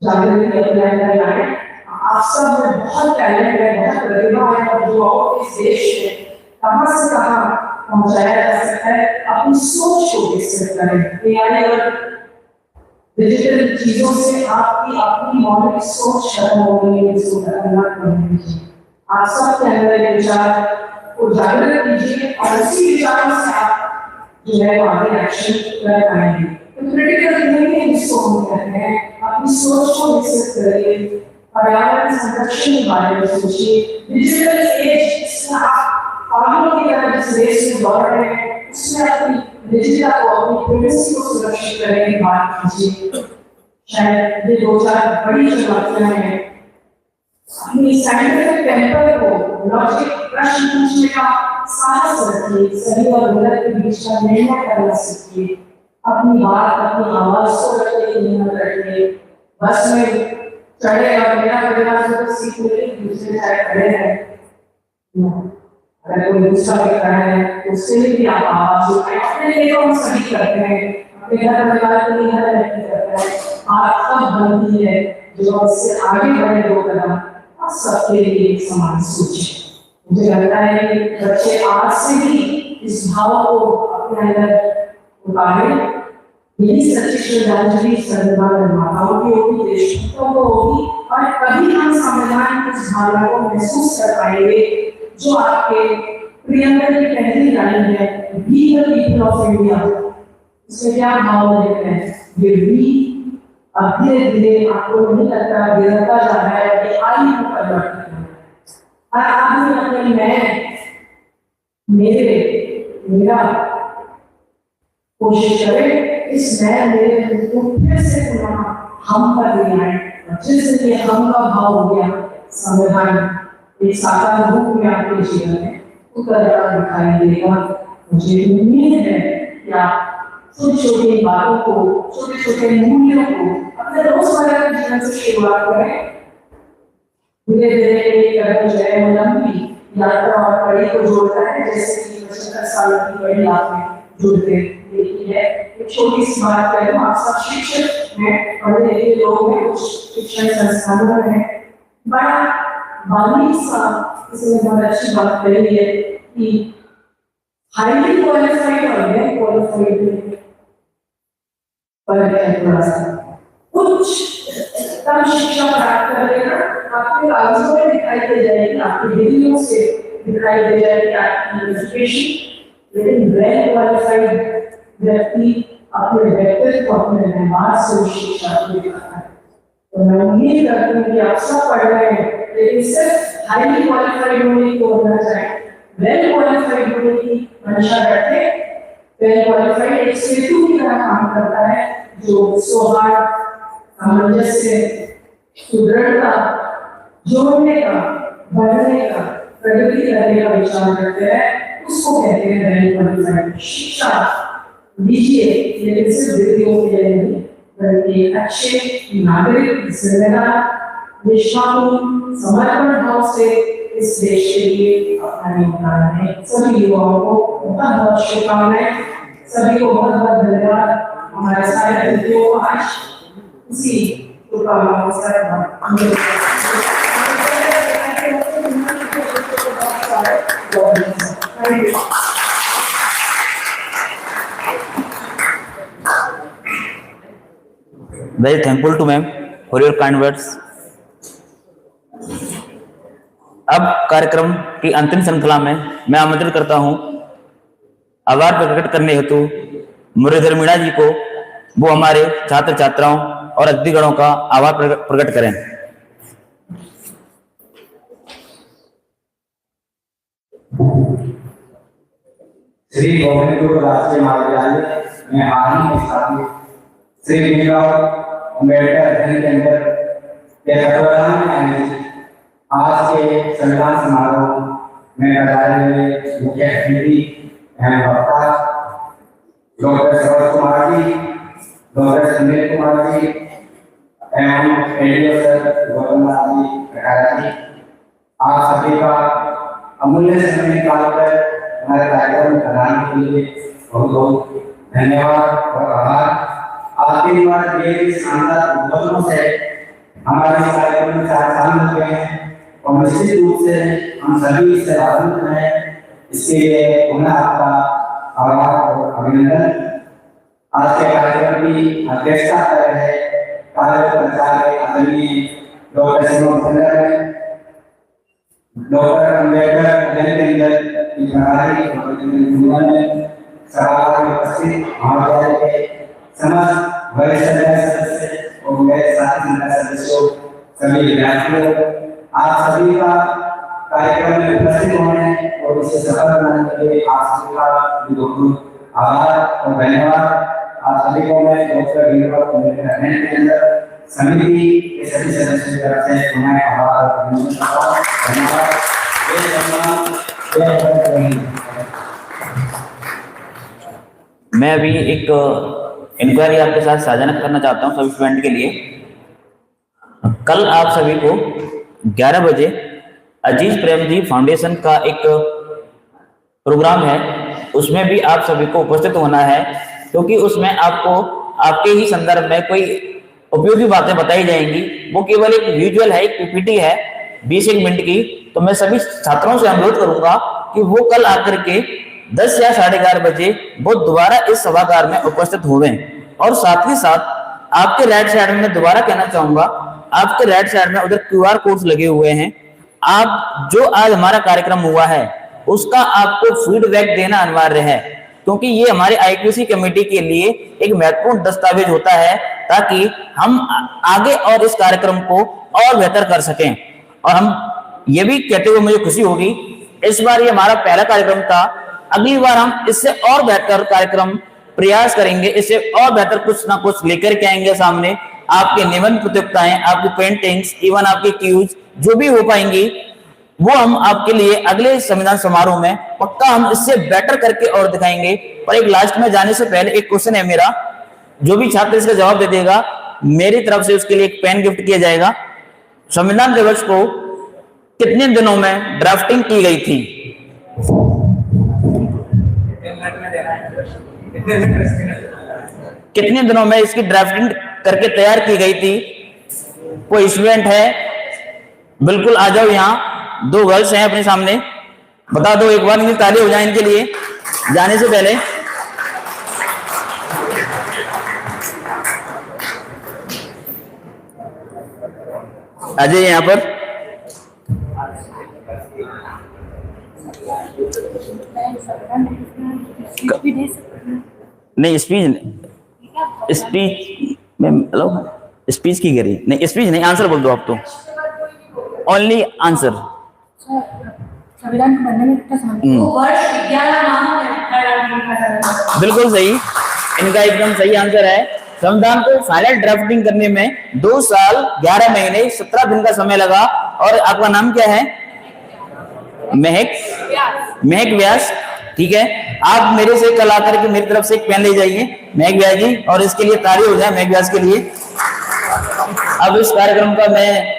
जागृति अपने अंदर लाए। आप सब में बहुत टैलेंट है, बहुत प्रतिभा है और जो इस देश में कहाँ से कहाँ पहुँचाया जा सकता है। अपनी सोच को विकसित करें। यानी अगर डिजिटल चीजों से आपकी अपनी मौलिक सोच खत्म हो गई है, इसको खतरनाक कर दीजिए। आप सबके अंदर ये विचार को जागृत कीजिए और इसी विचारों से आप जो है आगे एक्शन कर पाएंगे। तो क्रिटिकल थिंकिंग जिसको हम कहते हैं, अपनी सोच को विकसित करिए, पर्यावरण संरक्षण के बारे में सोचिए। डिजिटल एज इसमें आप पागलों की तरह जिस रेस में दौड़ रहे हैं उसमें अपनी डिजिटल को अपनी प्राइवेसी को सुरक्षित करने की बात कीजिए। शायद ये दो चार बड़ी चुनौतियां हैं। अपनी साइंटिफिक टेम्पर को लॉजिक प्रश्न पूछने का साहस रखिए। सही और गलत के बीच का निर्णय करना सीखिए। अपनी बात अपनी आवाज को रखने की हिम्मत रखिए। बस में चढ़े और मेरा परिवार को सीख मिले दूसरे साइड खड़े हैं, अगर कोई दूसरा भी खड़ा है तो उससे भी आप आवाज उठाएं। अपने लिए तो हम सभी करते हैं, अपने घर परिवार के लिए हर व्यक्ति करता है। आपका बनती है जो उससे आगे बढ़े दो कदम आप सबके लिए समान सोचें। मुझे लगता है कि बच्चे आज से ही इस भाव को अपने अंदर उतारें। यही सच्ची श्रद्धांजलि संविधान निर्माताओं की होगी, देशभक्तों को होगी और कभी हम संविधान की इस भावना को महसूस कर पाएंगे जो आपके प्रियंकर की पहली लाइन है, be the people of India. इसमें क्या भाव देते हैं? ये बी अब धीरे धीरे आपको नहीं लगता गिरता जा रहा है कि आई को परिवर्तित करना है। और आप भी अपने मैं मेरा कोशिश करें इस मैं मेरे को फिर से पुनः हम पर ले आए। जिस ये हम का भाव हो गया संविधान एक साकार रूप में आपके जीवन में उतर दिखाई देगा। मुझे उम्मीद है कि आप छोटी छोटी बातों को, छोटे छोटे मूल्यों को अपने रोजमर्रा के जीवन से शुरुआत करें। धीरे धीरे एक कदम जो है वो लंबी यात्रा और कड़ी को जोड़ता है, जैसे कि 75 साल की बड़ी आपने जुड़ते देखी है। एक छोटी सी बात करें, आप सब शिक्षक हैं, पढ़े लिखे लोग हैं, कुछ शिक्षण संस्थानों में हैं। बड़ा बाली सा इसमें बहुत अच्छी बात कही है कि हाईली क्वालिफाइड और वेल क्वालिफाइड कुछ कम शिक्षा प्राप्त करेगा, आपके कागजों में दिखाई दे जाएगी, आपकी डिग्रियों से दिखाई दे जाएगी आपकी एजुकेशन। लेकिन वेल क्वालिफाइड व्यक्ति अपने व्यक्तित्व, अपने व्यवहार से शिक्षा देता है। तो मैं उम्मीद करती हूँ कि आप सब पढ़ रहे हैं, लेकिन सिर्फ हाईली क्वालिफाइड होने को होना चाहिए, वेल क्वालिफाइड होने की मंशा रखें। वेल क्वालिफाइड एक सेतु की तरह काम करता है जो सौहार्द, सामंजस्य, सुदृढ़ता, जोड़ने का, बढ़ने का, प्रगति करने का विचार करते हैं, उसको कहते हैं वेल क्वालिफाइड। शिक्षा लीजिए, लेकिन सिर्फ डिग्रियों के लिए नहीं, बल्कि अच्छे नागरिक, जिम्मेदार, निष्ठापूर्ण, समर्पण भाव से इस देश के लिए अपना योगदान है। सभी युवाओं को बहुत बहुत शुभकामनाएं, सभी को बहुत बहुत धन्यवाद। हमारे सारे अतिथियों को आज इसी शुभकामनाओं के साथ very thankful to ma'am for your kind words. अब कार्यक्रम की अंतिम श्रृंखला में मैं आमंत्रित करता हूं आभार प्रकट करने हेतु मुरलीधर मीणा जी को, वो हमारे छात्र छात्राओं और अतिथिगणों का आभार प्रकट करें। श्री गोविंदपुर राष्ट्रीय महाविद्यालय में हाल ही में स्थापित श्री भीमराव अम्बेडकर अध्ययन केंद्र के तत्वावधान में आयोजित आज के संविधान समारोह में बताए हुए मुख्य अतिथि एवं वक्ता डॉक्टर सरोज कुमार जी, डॉक्टर सुनील कुमार जी एवं एडीओ सर गौतम जी कटारा जी, आप सभी का अमूल्य समय निकालकर हमारे कार्यक्रम में कराने के लिए बहुत बहुत धन्यवाद और आभार। आपके द्वारा ये शानदार उद्बोधनों से हमारे इस कार्यक्रम में 4 साल लग गए हैं और निश्चित रूप से हम सभी इससे लाभान्वित हैं। इसके लिए पुनः आपका आभार और अभिनंदन। आज के कार्यक्रम की अध्यक्षता कर रहे कार्य प्राचार्य आदरणीय डॉक्टर शिवचंद्र, डॉक्टर अम्बेडकर अध्ययन केंद्र की प्रणाली में सभा में उपस्थित महाविद्यालय के समस्त वरिष्ठ सदस्य और मेरे साथी सदस्यों, सभी विद्यार्थियों, आप सभी का कार्यक्रम में उपस्थित होने और इसे सफल बनाने के लिए आप सभी का बहुत आभार और धन्यवाद। आप सभी को मैं डॉक्टर भीमराव अम्बेडकर अध्ययन केंद्र समिति के सभी सदस्यों की तरफ से पुनः आभार और अभिनंदन करता हूं। धन्यवाद। मैं अभी एक इंक्वायरी आपके साथ साझा करना चाहता हूं सभी स्टूडेंट के लिए। कल आप सभी को 11 बजे अजीज प्रेम जी फाउंडेशन का एक प्रोग्राम है, उसमें भी आप सभी को उपस्थित होना है, क्योंकि उसमें आपको आपके ही संदर्भ में कोई उपयोगी बातें बताई जाएंगी। वो केवल एक विजुअल है, एक पीपीटी है 20 मिनट की। तो मैं सभी छात्रों से अनुरोध करूंगा कि वो कल आकर के 10 या 11:30 बजे वो दोबारा इस सभागार में उपस्थित होवें। और साथ ही साथ आपके राइट साइड में दोबारा कहना चाहूंगा, आपके राइट साइड में उधर QR कोड्स लगे हुए हैं। आप जो आज हमारा कार्यक्रम हुआ है उसका आपको फीडबैक देना अनिवार्य है, क्योंकि ये हमारे IQAC कमेटी के लिए एक महत्वपूर्ण दस्तावेज होता है, ताकि हम आगे और इस कार्यक्रम को और बेहतर कर सकें। और हम ये भी कहते हुए मुझे खुशी होगी, इस बार ये हमारा पहला कार्यक्रम था, अगली बार हम इससे और बेहतर कार्यक्रम प्रयास करेंगे, इससे और बेहतर कुछ ना कुछ लेकर के आएंगे सामने। आपके निबंध प्रतियोगिताएं, आपकी पेंटिंग्स, इवन आपके क्यूज जो भी हो पाएंगी वो हम आपके लिए अगले संविधान समारोह में पक्का हम इससे बेटर करके और दिखाएंगे। और एक लास्ट में जाने से पहले एक क्वेश्चन है मेरा, जो भी छात्र इसका जवाब दे देगा मेरी तरफ से उसके लिए एक पेन गिफ्ट किया जाएगा। संविधान दिवस को कितने दिनों में ड्राफ्टिंग की गई थी? कितने दिनों में इसकी ड्राफ्टिंग करके तैयार की गई थी? कोई स्टूडेंट है? बिल्कुल आ जाओ, यहाँ 2 गर्ल्स हैं अपने सामने, बता दो एक बार, इनकी ताली हो जाए इनके लिए जाने से पहले। आ जाइए यहाँ पर। नहीं स्पीच में स्पीच की करी नहीं, स्पीच नहीं, आंसर बोल दो आप तो, ओनली आंसर। संविधान को बनने में कितना समय? वर्ष 11 माह। बिल्कुल सही, इनका एकदम सही आंसर है। संविधान को फाइनल ड्राफ्टिंग करने में 2 साल 11 महीने 17 दिन का समय लगा। और आपका नाम क्या है? महक व्यास। ठीक है, आप मेरे से कल आकर के मेरी तरफ से एक पेन ले जाइए महक व्यास जी, और इसके लिए ताली हो जाए महक व्यास के लिए। अब इस कार्यक्रम का मैं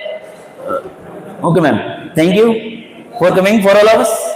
okay ma'am, thank you for coming for all of us.